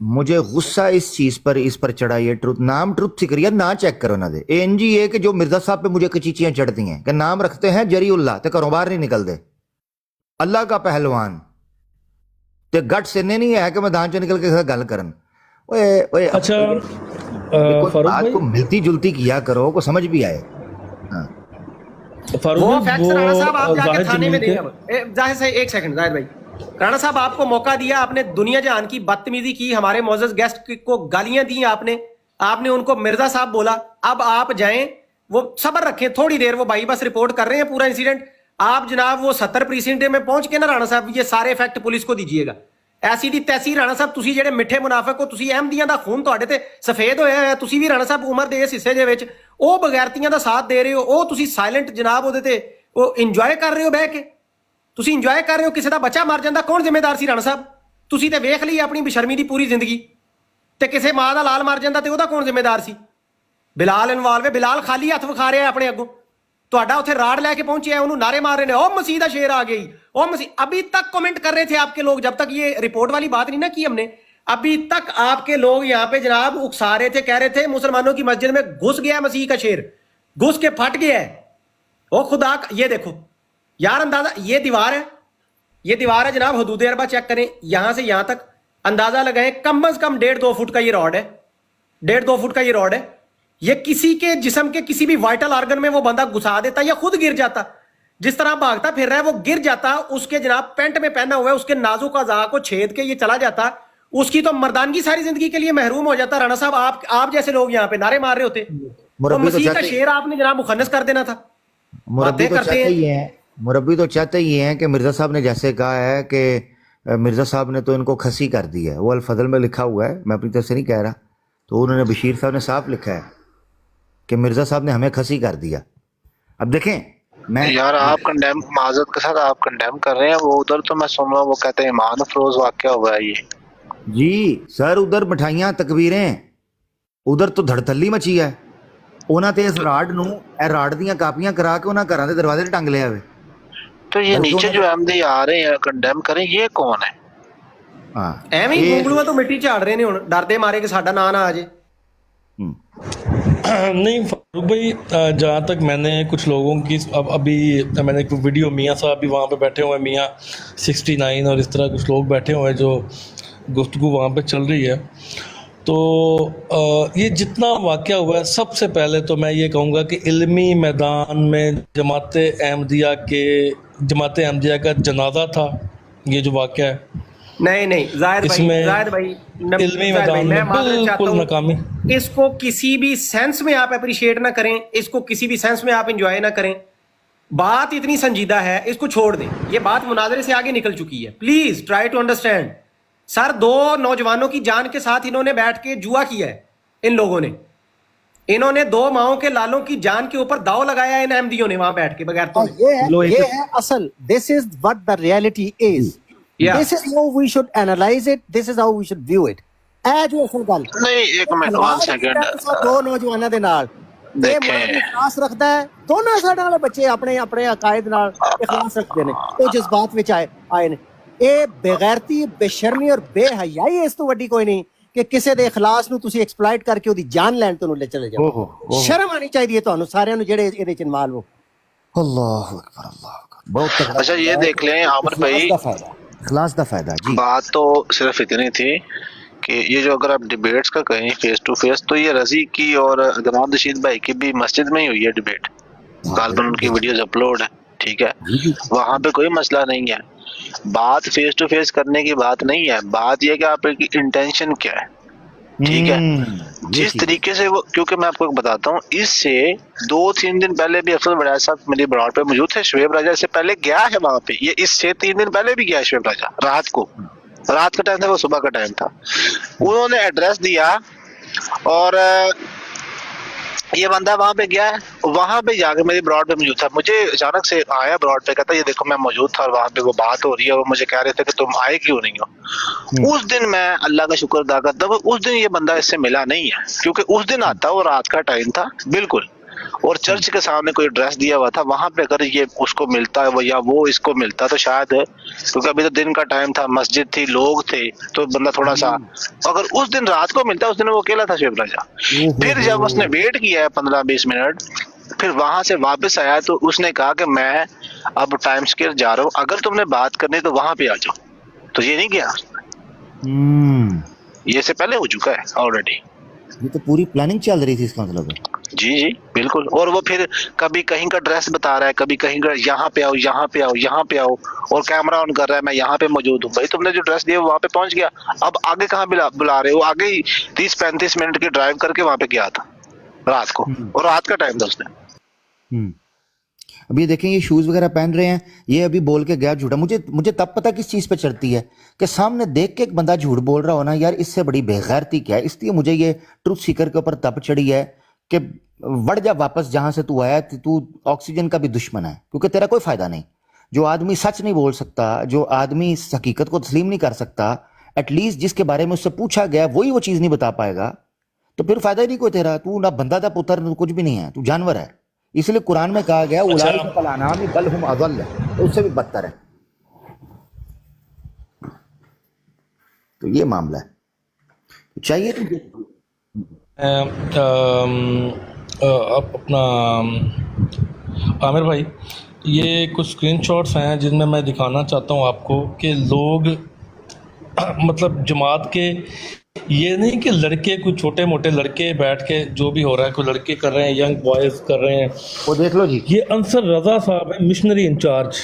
مجھے غصہ اس چیز پر چڑھا یہ ٹروت نام ٹروت سیکر یار نہ چیک کرو نہ دے این جی اے کہ جو مرزا صاحب پہ مجھے کچیچیاں چڑھتی ہیں کہ نام رکھتے ہیں جری اللہ تے گھروں باہر نہیں نکل دے اللہ کا پہلوان تے گٹ سے نہیں ہے کہ میدان چ نکل کے گل کرن اوئے اچھا بات کو ملتی جلتی کیا کرو کو سمجھ بھی آئے. وہ فیکٹس رانا صاحب آپ جا کے تھانے میں دیں. ظاہر سے ایک سیکنڈ ظاہر بھائی, رانا صاحب آپ کو موقع دیا, آپ نے دنیا جہان کی بدتمیزی کی, ہمارے معزز گیسٹ کو گالیاں دی آپ نے ان کو مرزا صاحب بولا. اب آپ جائیں, وہ صبر رکھیں تھوڑی دیر, وہ بھائی بس رپورٹ کر رہے ہیں پورا انسیڈنٹ. آپ جناب وہ 70 پریسنٹ میں پہنچ کے نا رانا صاحب یہ سارے فیکٹ پولیس کو دیجیے گا. ایسی دی تیسی رانا صاحب تسی جڑے مٹھے منافق ہو, تسی احمدیاں دا خون تواڈے تے سفید ہویا ہے, تسی بھی رانا صاحب عمر دے اس حصے دے وچ او بغیرتیاں دا ساتھ دے رہے ہو, او تسی سائلنٹ جناب اودے تے او انجوائے کر رہے ہو بہ کے, تسی انجوائے کر رہے ہو. کسی دا بچہ مر جاندا کون ذمہ دار سی رانا صاحب؟ تسی تے ویکھ لئی اپنی بشرمی دی پوری زندگی, تے کسے ماں دا لال مر جاندا تے اودا کون ذمہ دار سی؟ بلال انوالو, بلال خالی ہاتھ وکھا رہا ہے اپنے اگوں, تہاڈا اوتھے راڑ لے کے پہنچے ہیں, انہوں نعرے مار رہے ہیں او مسیح دا شیر آ گئی, او مسیح. ابھی تک کمنٹ کر رہے تھے آپ کے لوگ, جب تک یہ رپورٹ والی بات نہیں نا کی ہم نے, ابھی تک آپ کے لوگ یہاں پہ جناب اکسا رہے تھے, کہہ رہے تھے مسلمانوں کی مسجد میں گھس گیا مسیح کا شیر, گھس کے پھٹ گیا ہے. او خدا, یہ دیکھو یار اندازہ, یہ دیوار ہے جناب, حدود اربع چیک کریں یہاں سے یہاں تک, اندازہ لگائیں کم از کم 1.5-2 فٹ کا یہ راڈ ہے, 1.5-2 فٹ کا یہ راڈ ہے. یہ کسی کے جسم کے کسی بھی وائٹل آرگن میں وہ بندہ گھسا دیتا یا خود گر جاتا, جس طرح بھاگتا پھر رہا ہے وہ گر جاتا, اس کے جناب پینٹ میں پہنا ہوا ہے, اس کے نازک اعضاء کو چھید کے یہ چلا جاتا, اس کی تو مردانگی ساری زندگی کے لیے محروم ہو جاتا. رانا صاحب آپ جیسے لوگ یہاں پہ نعرے مار رہے ہوتے, تو مسیح کا شیر آپ نے جناب مخنث کر دینا تھا. مربی تو چاہتے ہی ہیں کہ مرزا صاحب نے جیسے کہا ہے کہ مرزا صاحب نے تو ان کو کھسی کر دی ہے, وہ الفضل میں لکھا ہوا ہے, میں اپنی طرف سے نہیں کہہ رہا, تو انہوں نے بشیر صاحب نے صاف لکھا ہے کہ مرزا صاحب نے ہمیں کھسی کر دیا. اب دیکھیں میں یار آپ کنڈیم معذرت کے ساتھ آپ کنڈیم کر رہے ہیں, وہ ادھر تو میں سن رہا ہوں وہ کہتے ہیں ایمان افروز واقعہ ہوا ہے یہ. جی سر, ادھر مٹھائیاں تکبیریں, ادھر تو دھڑتھلی مچی ہے. انہاں تے اس راڈ نو اے راڈ دیاں کاپیاں کرا کے انہاں گھراں دے دروازے تے ٹنگ لیا ہوئے. تو یہ نیچے جو احمدی آ رہے ہیں کنڈیم کریں, یہ کون ہے؟ ہاں ایویں ہی گونگلوا تو مٹی جھاڑ رہے نے ہن, ڈردے مارے کہ ساڈا نا نہ آ جائے. نہیں فاروق بھائی, جہاں تک میں نے کچھ لوگوں کی ابھی میں نے ایک ویڈیو, میاں صاحب بھی وہاں پہ بیٹھے ہوئے ہیں, میاں 69 اور اس طرح کچھ لوگ بیٹھے ہوئے ہیں جو گفتگو وہاں پہ چل رہی ہے. تو یہ جتنا واقعہ ہوا ہے, سب سے پہلے تو میں یہ کہوں گا کہ علمی میدان میں جماعت احمدیہ کا جنازہ تھا یہ جو واقعہ ہے. نہیں ظاہر بھائی علمی میدان میں بالکل ناکامی. اس کو کسی بھی سینس میں آپ اپریشیٹ نہ کریں, اس کو کسی بھی سینس میں آپ انجوائے نہ کریں. بات اتنی سنجیدہ ہے, اس کو چھوڑ دیں, یہ بات مناظرے سے آگے نکل چکی ہے. Please try to understand. Sir 2 نوجوانوں کی جان کے ساتھ انہوں نے بیٹھ کے جوا کیا ہے, ان لوگوں نے, انہوں نے 2 ماؤں کے لالوں کی جان کے اوپر داؤ لگایا ہے ان احمدیوں نے وہاں بیٹھ کے بغیر تو. یہ ہے اصل, this is what the reality is. This is how we should analyze it, this is how we should view it. اے جو اصل گل نہیں, ایک منٹ 1 سیکنڈ, 2 نوجوانوں دے نال دیکھیں اخلاص رکھدا ہے, دونوں ساڈے والے بچے اپنے عقائد نال اخلاص رکھتے ہیں, وہ جذبات وچ آئے نے. اے بغیرتی, بے شرمی اور بے حیائی اس تو وڈی کوئی نہیں کہ کسے دے اخلاص نو تسی ایکسپلائٹ کر کے اودی جان لین تو لے چلے جاؤ. شرم آنی چاہیے تانوں سارے نو جڑے اے دے چ انوالو ہو. اللہ اکبر, اللہ اکبر, بہت. اچھا یہ دیکھ لیں عامر بھائی, اخلاص دا فائدہ. جی بات تو صرف اتنی تھی کہ یہ جو اگر آپ ڈیبیٹس کا کہیں فیس ٹو فیس, تو یہ رضی کی اور غلام رشید بھائی کی بھی مسجد میں ہی ہوئی ہے ڈیبیٹ, غالباً ان کی ویڈیوز اپلوڈ ہے, ٹھیک ہے, وہاں پہ کوئی مسئلہ نہیں ہے. بات فیس ٹو فیس کرنے کی بات نہیں ہے, بات یہ کہ آپ کی انٹینشن کیا ہے, ٹھیک ہے. جس طریقے سے وہ, کیونکہ میں آپ کو بتاتا ہوں, اس سے 2-3 دن پہلے بھی افضل وڑائے صاحب میری براڈ پہ موجود تھے, شعیب راجہ سے پہلے گیا ہے وہاں پہ, یہ اس سے 3 دن پہلے بھی گیا ہے شعیب راجہ, رات کا ٹائم تھا, وہ صبح کا ٹائم تھا, انہوں نے ایڈریس دیا اور یہ بندہ وہاں پہ گیا ہے, وہاں پہ جا کے میری براڈ پہ موجود تھا. مجھے اچانک سے آیا براڈ پہ, کہتا یہ دیکھو میں موجود تھا اور وہاں پہ وہ بات ہو رہی ہے, وہ مجھے کہہ رہے تھے کہ تم آئے کیوں نہیں ہو. اس دن میں اللہ کا شکر ادا کرتا ہوں, اس دن یہ بندہ اس سے ملا نہیں ہے, کیونکہ اس دن آتا وہ رات کا ٹائم تھا بالکل, اور چرچ کے سامنے کوئی ایڈریس دیا ہوا تھا, وہاں پہ اگر یہ اس کو ملتا ہے یا وہ اس کو ملتا تو شاید, کیونکہ ابھی تو دن کا ٹائم تھا, مسجد تھی, لوگ تھے, تو بندہ تھوڑا سا, اگر اس دن رات کو ملتا, اس دن وہ اکیلا تھا شعیب راجہ. پھر جب اس نے ویٹ کیا ہے 15-20 منٹ, پھر وہاں سے واپس آیا تو اس نے کہا کہ میں اب ٹائم اسکوئر جا رہا ہوں, اگر تم نے بات کرنی تو وہاں پہ آ جاؤ. تو یہ نہیں کیا, یہ سے پہلے ہو چکا ہے آلریڈی. یہ تو پوری پلاننگ چل رہی تھی اس کا مطلب ہے. جی بالکل. اور وہ پھر کبھی کہیں کا ایڈریس بتا رہا ہے, کبھی کہیں کا یہاں پہ آؤ, یہاں پہ آؤ, یہاں پہ آؤ, اور کیمرہ آن کر رہا ہے میں یہاں پہ موجود ہوں. بھائی تم نے جو ایڈریس دیا وہاں پہ پہنچ گیا, اب آگے کہاں بلا رہے ہو؟ آگے ہی 30-35 منٹ کی ڈرائیو کر کے وہاں پہ گیا تھا رات کو, اور رات کا ٹائم تھا اس نے. اب یہ دیکھیں, یہ شوز وغیرہ پہن رہے ہیں, یہ ابھی بول کے گیا جھوٹا. مجھے تب پتہ کس چیز پہ چڑھتی ہے کہ سامنے دیکھ کے ایک بندہ جھوٹ بول رہا ہونا, یار اس سے بڑی بے غیرتی کیا ہے. اس لیے مجھے یہ ٹروتھ سیکر کے اوپر تب چڑھی ہے کہ وڑ جا واپس جہاں سے تو آیا. تو آکسیجن کا بھی دشمن ہے, کیونکہ تیرا کوئی فائدہ نہیں. جو آدمی سچ نہیں بول سکتا, جو آدمی اس حقیقت کو تسلیم نہیں کر سکتا, ایٹ لیسٹ جس کے بارے میں اس سے پوچھا گیا وہی وہ چیز نہیں بتا پائے گا, تو پھر فائدہ ہی نہیں کوئی تیرا. تو نہ بندہ تھا پتر, نہ کچھ بھی نہیں ہے, تو جانور ہے. اس لیے قرآن میں کہا گیا اولئک کالانعام بل ہم اضل, تو اس سے بھی بدتر ہے. تو یہ معاملہ ہے. چاہیے اپنا عامر بھائی, یہ کچھ اسکرین شاٹس ہیں جن میں دکھانا چاہتا ہوں آپ کو کہ لوگ مطلب جماعت کے, یہ نہیں کہ لڑکے کوئی چھوٹے موٹے لڑکے بیٹھ کے جو بھی ہو رہا ہے, کوئی لڑکے کر رہے ہیں, ینگ بوائز کر رہے ہیں, وہ دیکھ لو جی. یہ انصر رضا صاحب ہیں, مشنری انچارج,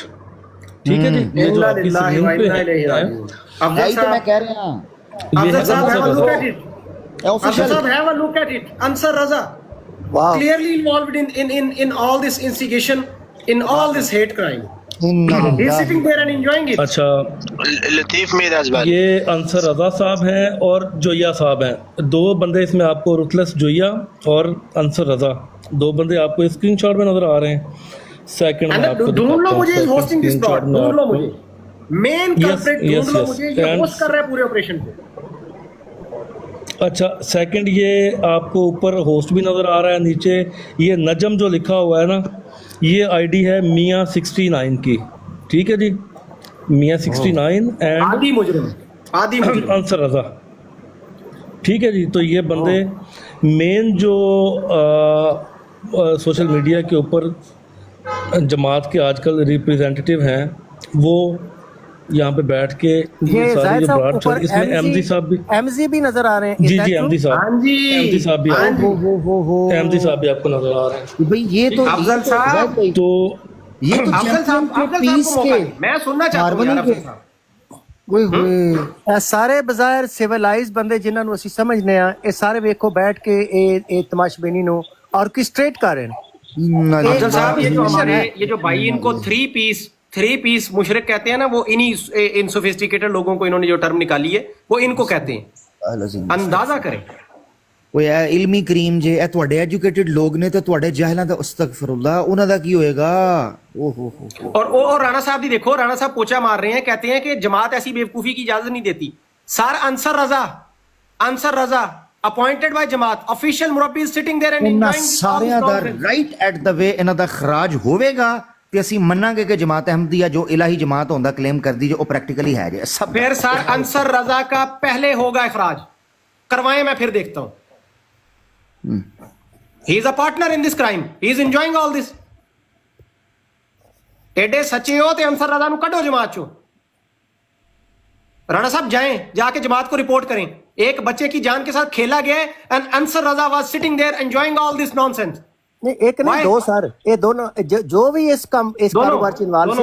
ٹھیک ہے جی, یہ جو آپ کی سکرین پہ ہیں, یہی تو میں کہہ رہا ہوں. یہ Ansar Raza clearly involved in all this instigation, in all this hate crime. He's sitting there and enjoying it. اچھا, لطیف میراج بھائی, یہ انصر رضا صاحب ہیں اور جویا صاحب ہیں, دو بندے اس میں آپ کو, رتلس جویا اور انصر رضا, دو بندے آپ کو اسکرین شاٹ میں نظر آ رہے ہیں. سیکنڈ میں آپ کو ڈھونڈ لو مجھے ہوسٹنگ دس پلاٹ, ڈھونڈ لو مجھے مین کلپریٹ, ڈھونڈ لو مجھے یہ ہوسٹ کر رہا ہے پورے آپریشن کو. اچھا, سیکنڈ یہ آپ کو اوپر ہوسٹ بھی نظر آ رہا ہے, نیچے یہ نجم جو لکھا ہوا ہے نا, یہ آئی ڈی ہے میاں 69 کی, ٹھیک ہے جی, میاں 69 اینڈ انصر رضا, ٹھیک ہے جی. تو یہ بندے مین جو سوشل میڈیا کے اوپر جماعت کے آج کل ریپریزنٹیٹیو ہیں, وہ یہاں پہ بیٹھ کے یہ ساری جو بات چل رہی, اس میں احمدی صاحب بھی, احمدی بھی نظر آ رہے ہیں. جی جی, احمدی صاحب, احمدی صاحب بھی, احمدی صاحب بھی آپ کو نظر آ رہے ہیں. بھئی یہ تو افضل صاحب, تو یہ تو افضل صاحب میں سننا چاہتا ہوں یار. سارے بظاہر سیولائز بندے جنہاں نو اسی سمجھنے ہیں, اے سارے ویکھو بیٹھ کے اے تماش بینی نو آرکسٹریٹ کر رہے ہیں. افضل صاحب, یہ جو ہمارے یہ جو بھائی ان کو 3 پیس مشرک کہتے ہیں نا, وہ ان سوفسٹیکیٹڈ لوگوں کو انہوں نے جو ٹرم نکالی ہے وہ ان کو کہتے ہیں. اندازہ کریں, وہ علمی کریم جے اے تواڈے ایجوکیٹڈ لوگ نے, تے تواڈے جاہلاں دا استغفر اللہ, انہاں دا کی ہوئے گا. اور رانا صاحب بھی دیکھو, رانا صاحب پوچھا مار رہے ہیں, کہتے ہیں کہ جماعت ایسی بیوقوفی کی اجازت نہیں دیتی. Sir Ansar Raza appointed by Jamaat, official مربی سٹنگ دیر اینڈ انجوائنگ سارے دا رائٹ ایٹ دا وے انہاں دا خراج ہوئے گا, تے اسی مننا گے کہ جماعت احمدیہ جو الہی جماعت ہوندا کلیم کر دی, جو او پریکٹیکلی ہے جے سب. پھر سر انصر رضا کا پہلے ہوگا اخراج, کروائیں, میں پھر دیکھتا ہوں. He is a partner in this crime. He is enjoying all this. ایڈے سچے ہو تے انصر رضا نو کڈو جماعت چو. رانا صاحب جائیں, جا کے جماعت کو رپورٹ کریں. ایک بچے کی جان کے ساتھ کھیلا گیا ہے, and Ansar Raza was sitting there enjoying all this nonsense. نہیں, ایک نہیں, دو سر, یہ دونوں جو بھی اس کاروبار چ انوالو سی,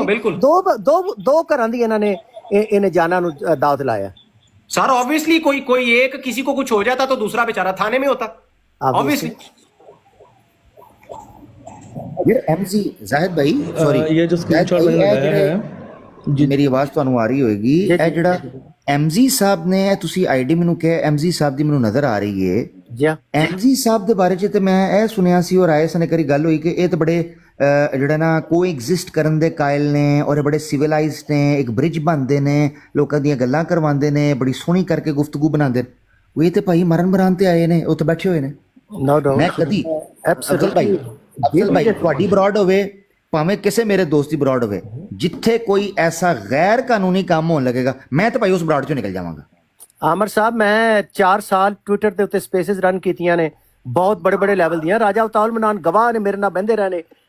دو گھراں دی انہاں نے انہیں جانا نو دعوت لایا. سر obviously کوئی ایک کسی کو کچھ ہو جاتا تو دوسرا بیچارہ تھانے میں ہوتا. obviously یہ ایم جی زاہد بھائی, سوری, یہ جو اسکرین شاٹ میں نے لگایا ہے, جی میری آواز تو آ رہی ہوئے گی. اے جڑا ایم جی صاحب نے تسی آئی ڈی مینوں کہ ایم جی صاحب دی مینوں نظر آ رہی ہے. ایم جی صاحب دے بارے چ تے میں اے سنیا سی اور آئے سنے کری گل ہوئی کہ اے تے بڑے جڑا نا کو ایگزسٹ کرن دے قائل نے, اور بڑے سیولائزڈ نے, ایک برج بنتے نے, لوکاں دیاں گلاں کرواندے نے, بڑی سونی کر کے گفتگو بناندے. وہ تے بھائی مرن مران تے آئے نے, اوتھے بیٹھے ہوئے نے. نو ڈاؤٹ میں کدی افضل بھائی ਅਫਜ਼ਲ ਭਾਈ ਤੁਹਾਡੀ ਬਰਾਡ ਹੋਵੇ ਭਾਵੇਂ ਕਿਸੇ ਮੇਰੇ ਦੋਸਤ ਦੀ ਬਰਾਡ ਹੋਵੇ, ਜਿੱਥੇ ਕੋਈ ਐਸਾ ਗੈਰ ਕਾਨੂੰਨੀ ਕੰਮ ਹੋਣ ਲੱਗੇਗਾ ਮੈਂ ਤਾਂ ਭਾਈ ਉਸ ਬਰਾਡ ਚੋਂ ਨਿਕਲ ਜਾਵਾਂਗਾ। ਆਮਰ ਸਾਹਿਬ ਮੈਂ 4 ਸਾਲ ਟਵਿੱਟਰ ਦੇ ਉੱਤੇ ਸਪੇਸਿਸ ਰਨ ਕੀਤੀਆਂ ਨੇ, ਬਹੁਤ ਬੜੇ ਬੜੇ ਲੈਵਲ ਦੀਆਂ, ਰਾਜਾ ਅਵਤਾਲ ਮਨਾਨ ਗਵਾਹ ਨੇ, ਮੇਰੇ ਨਾਲ ਬਹਿੰਦੇ ਰਹੇ ਨੇ।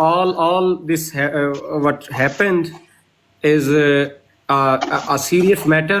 all this what happened is a serious matter.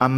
$1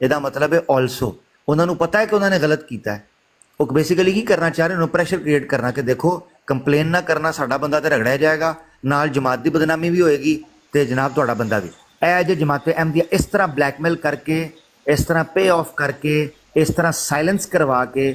ਇਹਦਾ ਮਤਲਬ ਹੈ ਆਲਸੋ। ਉਹਨਾਂ ਨੂੰ ਪਤਾ ਹੈ ਕਿ ਉਹਨਾਂ ਨੇ ਗਲਤ ਕੀਤਾ ਹੈ, ਉਹ ਬੇਸਿਕਲੀ ਕੀ ਕਰਨਾ ਚਾਹ ਰਹੇ ਨੇ, ਪ੍ਰੈਸ਼ਰ ਕ੍ਰੀਏਟ ਕਰਨਾ ਕਿ ਦੇਖੋ ਕੰਪਲੇਨ ਨਾ ਕਰਨਾ, ਸਾਡਾ ਬੰਦਾ ਤੇ ਰਗੜਿਆ ਜਾਏਗਾ, ਨਾਲ ਜਮਾਤ ਦੀ ਬਦਨਾਮੀ ਵੀ ਹੋਏਗੀ ਤੇ ਜਨਾਬ ਤੁਹਾਡਾ ਬੰਦਾ ਵੀ। ਇਹ ਜੇ ਜਮਾਤੇ ਅਹਿਮਦੀਆ ਇਸ ਤਰ੍ਹਾਂ ਬਲੈਕਮੇਲ ਕਰਕੇ, ਇਸ ਤਰ੍ਹਾਂ ਪੇ ਆਫ ਕਰਕੇ, ਇਸ ਤਰ੍ਹਾਂ ਸਾਇਲੈਂਸ ਕਰਵਾ ਕੇ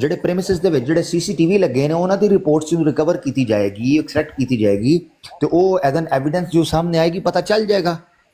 ਜਿਹੜੇ ਪ੍ਰੈਮਿਸਿਸ ਦੇ ਵਿੱਚ ਜਿਹੜੇ ਸੀਸੀਟੀਵੀ ਲੱਗੇ ਨੇ ਉਹਨਾਂ ਦੀ ਰਿਪੋਰਟਸ ਨੂੰ ਰਿਕਵਰ ਕੀਤੀ ਜਾਏਗੀ, ਐਕਸਟ੍ਰੈਕਟ ਕੀਤੀ ਜਾਏਗੀ, ਤੇ ਉਹ ਐਜ਼ ਐਨ ਐਵੀਡੈਂਸ ਜੋ ਸਾਹਮਣੇ ਆਏਗੀ ਪਤਾ ਚੱਲ ਜਾਏਗਾ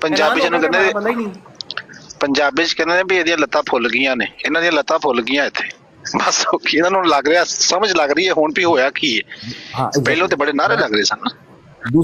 ਪੰਜਾਬੀ ਚ ਕਹਿੰਦੇ ਨੇ ਵੀ ਇਹਦੀਆਂ ਲੱਤਾਂ ਫੁੱਲ ਗਈਆਂ ਨੇ, ਇਹਨਾਂ ਦੀਆਂ ਲੱਤਾਂ ਫੁੱਲ ਗਈਆਂ ਇੱਥੇ, ਬਸ ਇਹਨਾਂ ਨੂੰ ਲੱਗ ਰਿਹਾ, ਸਮਝ ਲੱਗ ਰਹੀ ਹੈ ਹੁਣ ਵੀ ਹੋਇਆ ਕੀ ਹੈ। ਪਹਿਲਾਂ ਤੇ ਬੜੇ ਨਾਰੇ ਲੱਗ ਰਹੇ ਸਨ।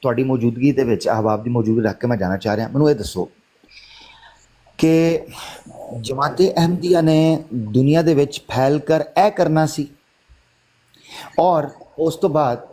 ਤੁਹਾਡੀ ਮੌਜੂਦਗੀ ਦੇ ਵਿੱਚ ਅਹਬਾਬ ਦੀ ਮੌਜੂਦਗੀ ਰੱਖ ਕੇ ਮੈਂ ਜਾਣਾ ਚਾਹ ਰਿਹਾ, ਮੈਨੂੰ ਇਹ ਦੱਸੋ ਕਿ ਜਮਾਤੇ ਅਹਿਮਦੀਆ ਨੇ ਦੁਨੀਆ ਦੇ ਵਿੱਚ ਫੈਲ ਕਰ ਇਹ ਕਰਨਾ ਸੀ, ਔਰ ਉਸ ਤੋਂ ਬਾਅਦ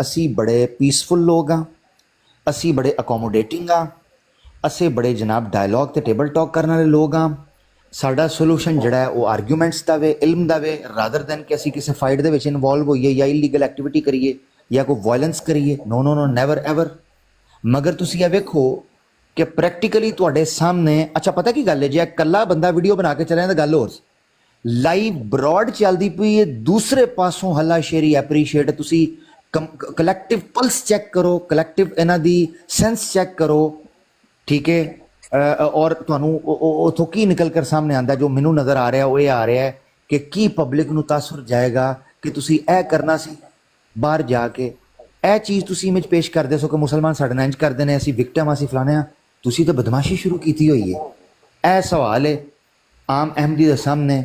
ਅਸੀਂ ਬੜੇ ਪੀਸਫੁਲ ਲੋਕ ਹਾਂ, ਅਸੀਂ ਬੜੇ ਅਕੋਮੋਡੇਟਿੰਗ ਹਾਂ, ਅਸੀਂ ਬੜੇ ਜਨਾਬ ਡਾਇਲੌਗ ਤੇ ਟੇਬਲ ਟਾਕ ਕਰਨ ਵਾਲੇ ਲੋਕ ਹਾਂ, ਸਾਡਾ ਸੋਲੂਸ਼ਨ ਜਿਹੜਾ ਹੈ ਉਹ ਆਰਗੂਮੈਂਟਸ ਦਾ ਵੇ, ਇਲਮ ਦਾ ਵੇ, ਰਾਦਰ ਦੈਨ ਕਿ ਅਸੀਂ ਕਿਸੇ ਫਾਈਟ ਦੇ ਵਿੱਚ ਇਨਵੋਲਵ ਹੋਈਏ ਜਾਂ ਇਲੀਗਲ ਐਕਟੀਵਿਟੀ ਕਰੀਏ ਜਾਂ ਕੋਈ ਵਾਇਲੈਂਸ ਕਰੀਏ। No never ever. ਮਗਰ ਤੁਸੀਂ ਇਹ ਵੇਖੋ ਕਿ ਪ੍ਰੈਕਟੀਕਲੀ ਤੁਹਾਡੇ ਸਾਹਮਣੇ, ਅੱਛਾ ਪਤਾ ਕੀ ਗੱਲ ਹੈ, ਜੇ ਇਕੱਲਾ ਬੰਦਾ ਵੀਡੀਓ ਬਣਾ ਕੇ ਚੱਲਿਆ ਤਾਂ ਗੱਲ ਹੋਰ, ਲਾਈਵ ਬਰੋਡ ਚੱਲਦੀ ਪਈ ਹੈ, ਦੂਸਰੇ ਪਾਸੋਂ ਹੱਲਾਸ਼ੇਰੀ ਐਪਰੀਸ਼ੀਏਟ, ਤੁਸੀਂ ਕਲੈਕਟਿਵ ਪਲਸ ਚੈੱਕ ਕਰੋ, ਕਲੈਕਟਿਵ ਇਹਨਾਂ ਦੀ ਸੈਂਸ ਚੈੱਕ ਕਰੋ, ਠੀਕ ਹੈ। ਔਰ ਤੁਹਾਨੂੰ ਉੱਥੋਂ ਕੀ ਨਿਕਲ ਕਰ ਸਾਹਮਣੇ ਆਉਂਦਾ, ਜੋ ਮੈਨੂੰ ਨਜ਼ਰ ਆ ਰਿਹਾ ਉਹ ਇਹ ਆ ਰਿਹਾ ਹੈ ਕਿ ਕੀ ਪਬਲਿਕ ਨੂੰ ਤਾਸੁਰ ਜਾਏਗਾ ਕਿ ਤੁਸੀਂ ਇਹ ਕਰਨਾ ਸੀ, ਬਾਹਰ ਜਾ ਕੇ ਇਹ ਚੀਜ਼ ਤੁਸੀਂ ਇਮੇਜ ਪੇਸ਼ ਕਰਦੇ ਸੋ ਕਿ ਮੁਸਲਮਾਨ ਸਾਡੇ ਨਾਲ ਇੰਝ ਕਰਦੇ ਨੇ, ਅਸੀਂ ਵਿਕਟਮ, ਅਸੀਂ ਫਲਾਣੇ ਹਾਂ, ਤੁਸੀਂ ਤਾਂ ਬਦਮਾਸ਼ੀ ਸ਼ੁਰੂ ਕੀਤੀ ਹੋਈ ਹੈ। ਇਹ ਸਵਾਲ ਹੈ ਆਮ ਅਹਿਮਦੀ ਦੇ ਸਾਹਮਣੇ,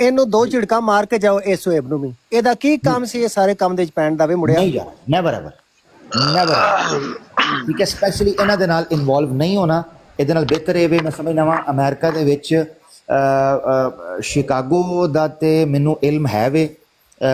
ਇਹਨੂੰ ਦੋ ਝਿੜਕਾ ਮਾਰ ਕੇ ਜਾਓ ਇਹ ਸੁਹੇਬ ਨੂੰ ਵੀ। ਇਹਦਾ ਕੀ ਕੰਮ ਸੀ ਇਹ ਸਾਰੇ ਕੰਮ ਦੇ ਵਿੱਚ ਪੈਣ ਦਾ ਵੇ ਮੁੜਿਆ? ਨਹੀਂ ਯਾਰ, ਨੈਵਰ ਠੀਕ ਹੈ। ਸਪੈਸ਼ਲੀ ਇਹਨਾਂ ਦੇ ਨਾਲ ਇਨਵੋਲਵ ਨਹੀਂ ਹੋਣਾ। ਇਹਦੇ ਨਾਲ ਬਿਹਤਰ ਇਹ ਵੇ, ਮੈਂ ਸਮਝਦਾ ਵਾਂ ਅਮਰੀਕਾ ਦੇ ਵਿੱਚ ਸ਼ਿਕਾਗੋ ਦਾ ਤੇ ਮੈਨੂੰ ਇਲਮ ਹੈ ਵੇ,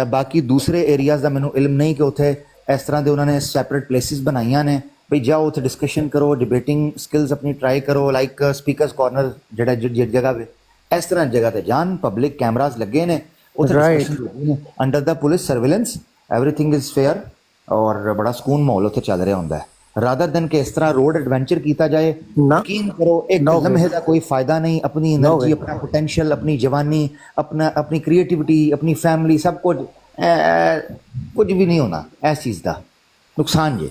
ਬਾਕੀ ਦੂਸਰੇ ਏਰੀਆਜ਼ ਦਾ ਮੈਨੂੰ ਇਲਮ ਨਹੀਂ ਕਿ ਉੱਥੇ ਇਸ ਤਰ੍ਹਾਂ ਦੇ ਉਹਨਾਂ ਨੇ ਸੈਪਰੇਟ ਪਲੇਸਿਸ ਬਣਾਈਆਂ ਨੇ। ਭਈ ਜਾਓ ਉੱਥੇ ਡਿਸਕਸ਼ਨ ਕਰੋ, ਡਿਬੇਟਿੰਗ ਸਕਿੱਲਸ ਆਪਣੀ ਟਰਾਈ ਕਰੋ, ਲਾਈਕ ਸਪੀਕਰਸ ਕਾਰਨਰ ਜਿਹੜਾ ਜਿਹੜੀ ਜਗ੍ਹਾ ਵੇ, ਇਸ ਤਰ੍ਹਾਂ ਜਗ੍ਹਾ ਤੇ ਜਾਣ। ਪਬਲਿਕ ਕੈਮਰਾਜ਼ ਲੱਗੇ ਨੇ ਉੱਥੇ, ਡਿਸਕਸ਼ਨ ਲੱਗੀ ਨੇ under the police surveillance, everything is fair ਔਰ ਬੜਾ ਸਕੂਨ ਮਾਹੌਲ ਉੱਥੇ ਚੱਲ ਰਿਹਾ ਹੁੰਦਾ ਹੈ। ਰਾਦਰ ਦਿਨ ਕਿ ਇਸ ਤਰ੍ਹਾਂ ਰੋਡ ਐਡਵੈਂਚਰ ਕੀਤਾ ਜਾਏ, ਯਕੀਨ ਕਰੋ ਇੱਕ ਲਮਹੇ ਦਾ ਕੋਈ ਫਾਇਦਾ ਨਹੀਂ। ਆਪਣੀ એનર્ਜੀ, ਆਪਣਾ ਪੋਟੈਂਸ਼ੀਅਲ, ਆਪਣੀ ਜਵਾਨੀ, ਆਪਣੀ ਕ੍ਰੀਏਟਿਵਿਟੀ, ਆਪਣੀ ਫੈਮਿਲੀ, ਸਭ ਕੁਝ ਵੀ ਨਹੀਂ ਹੋਣਾ ਇਸ ਚੀਜ਼ ਦਾ ਨੁਕਸਾਨ ਜੇ।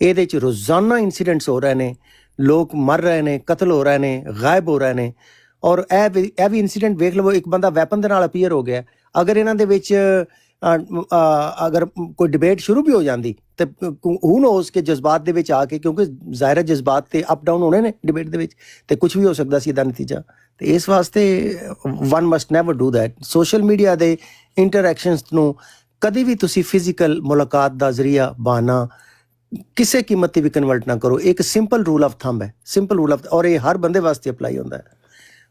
ਇਹਦੇ ਚ ਰੋਜ਼ਾਨਾ ਇਨਸੀਡੈਂਟਸ ਹੋ ਰਹੇ ਨੇ, ਲੋਕ ਮਰ ਰਹੇ ਨੇ, ਕਤਲ ਹੋ ਰਹੇ ਨੇ, ਗਾਇਬ ਹੋ ਰਹੇ ਨੇ। ਔਰ ਇਹ ਵੀ ਇਨਸੀਡੈਂਟ ਵੇਖ ਲਵੋ, ਇੱਕ ਬੰਦਾ ਵੈਪਨ ਦੇ ਨਾਲ ਅਪੀਅਰ ਹੋ ਗਿਆ। ਅਗਰ ਇਹਨਾਂ ਦੇ ਵਿੱਚ ਅਗਰ ਕੋਈ ਡਿਬੇਟ ਸ਼ੁਰੂ ਵੀ ਹੋ ਜਾਂਦੀ ਤੇ ਹੂ ਨੋਸ ਕਿ ਜਜ਼ਬਾਤ ਦੇ ਵਿੱਚ ਆ ਕੇ, ਕਿਉਂਕਿ ਜ਼ਾਹਿਰ ਜਜ਼ਬਾਤ ਤੇ ਅਪ ਡਾਊਨ ਹੋਣੇ ਨੇ ਡਿਬੇਟ ਦੇ ਵਿੱਚ, ਤੇ ਕੁਝ ਵੀ ਹੋ ਸਕਦਾ ਸੀ ਇਹਦਾ ਨਤੀਜਾ। ਤੇ ਇਸ ਵਾਸਤੇ one must never do that. Social media ਦੇ ਇੰਟਰੈਕਸ਼ਨਸ ਨੂੰ ਕਦੀ ਵੀ ਤੁਸੀਂ ਫਿਜ਼ੀਕਲ ਮੁਲਾਕਾਤ ਦਾ ਜ਼ਰੀਆ ਬਹਾਨਾ ਕਿਸੇ ਕੀਮਤ ਤੇ ਵੀ ਕਨਵਰਟ ਨਾ ਕਰੋ। ਇੱਕ ਸਿੰਪਲ ਰੂਲ ਆਫ ਥੰਬ ਹੈ, ਸਿੰਪਲ ਰੂਲ ਆਫ, ਔਰ ਇਹ ਹਰ ਬੰਦੇ ਵਾਸਤੇ ਅਪਲਾਈ ਹੁੰਦਾ ਹੈ।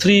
3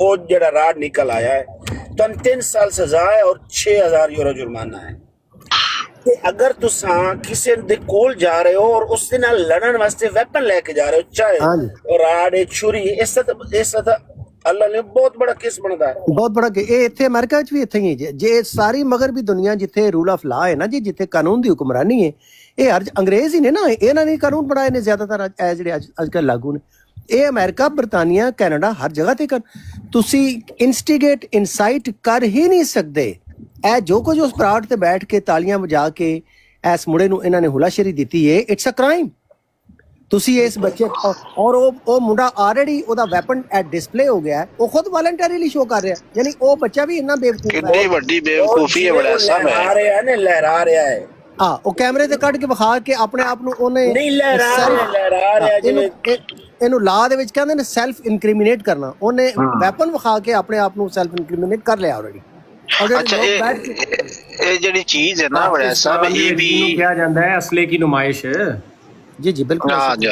وہ جڑا راڈ نکل آیا ہے تو 3 سال سزا ہے اور 6000 یورو جرمانہ ہے کہ اگر تساں کسی دے کول جا رہے ہو اور اس دے نال لڑن واسطے ویپن لے کے جا رہے ہو چاہے راڈ چھری اس طرح اللہ نے بہت بڑا کیس بندا ہے بہت بڑا یہ اتنے امریکہ وچ بھی اتھے ہی ہے جی ساری مغربی دنیا جتھے رول آف لا ہے نا جی جتھے قانون دی حکمرانی ہے یہ ہر انگریز ہی نے نا انہاں نے قانون بنائے نے زیادہ تر جڑے اج کل لاگو نے یہ امریکہ برطانیہ کینیڈا ہر جگہ تے کر تسی انسٹیگیٹ انسائٹ کر ہی نہیں سکتے اے جو کچھ اس پراٹ تے بیٹھ کے تالیاں بجا کے اس مڑے نو انہاں نے ہلا شری دیتی ہے اٹس اے کرائم تسی اس بچے اور وہ منڈا آلریڈی او دا ویپن ایٹ ڈسپلے ہو گیا ہے وہ خود والنٹریلی شو کر رہا ہے یعنی وہ بچہ بھی اتنا بیوقوف ہے کتنی بڑی بیوقوفی ہے بڑا سب ہے لہرا رہا ہے نا لہرا رہا ہے ہاں وہ کیمرے تے کٹ کے بخا کے اپنے آپ نو اونے نہیں لہرا رہا جی اینو لا دے وچ کہندے نے سیلف انکریمینیٹ کرنا اونے ویپن بخا کے اپنے آپ نو سیلف انکریمینیٹ کر لیا آلریڈی اچھا یہ جڑی چیز ہے نا بڑا صاحب یہ بھی کیا جاندا ہے اسلحے کی نمائش جی بالکل ہاں جی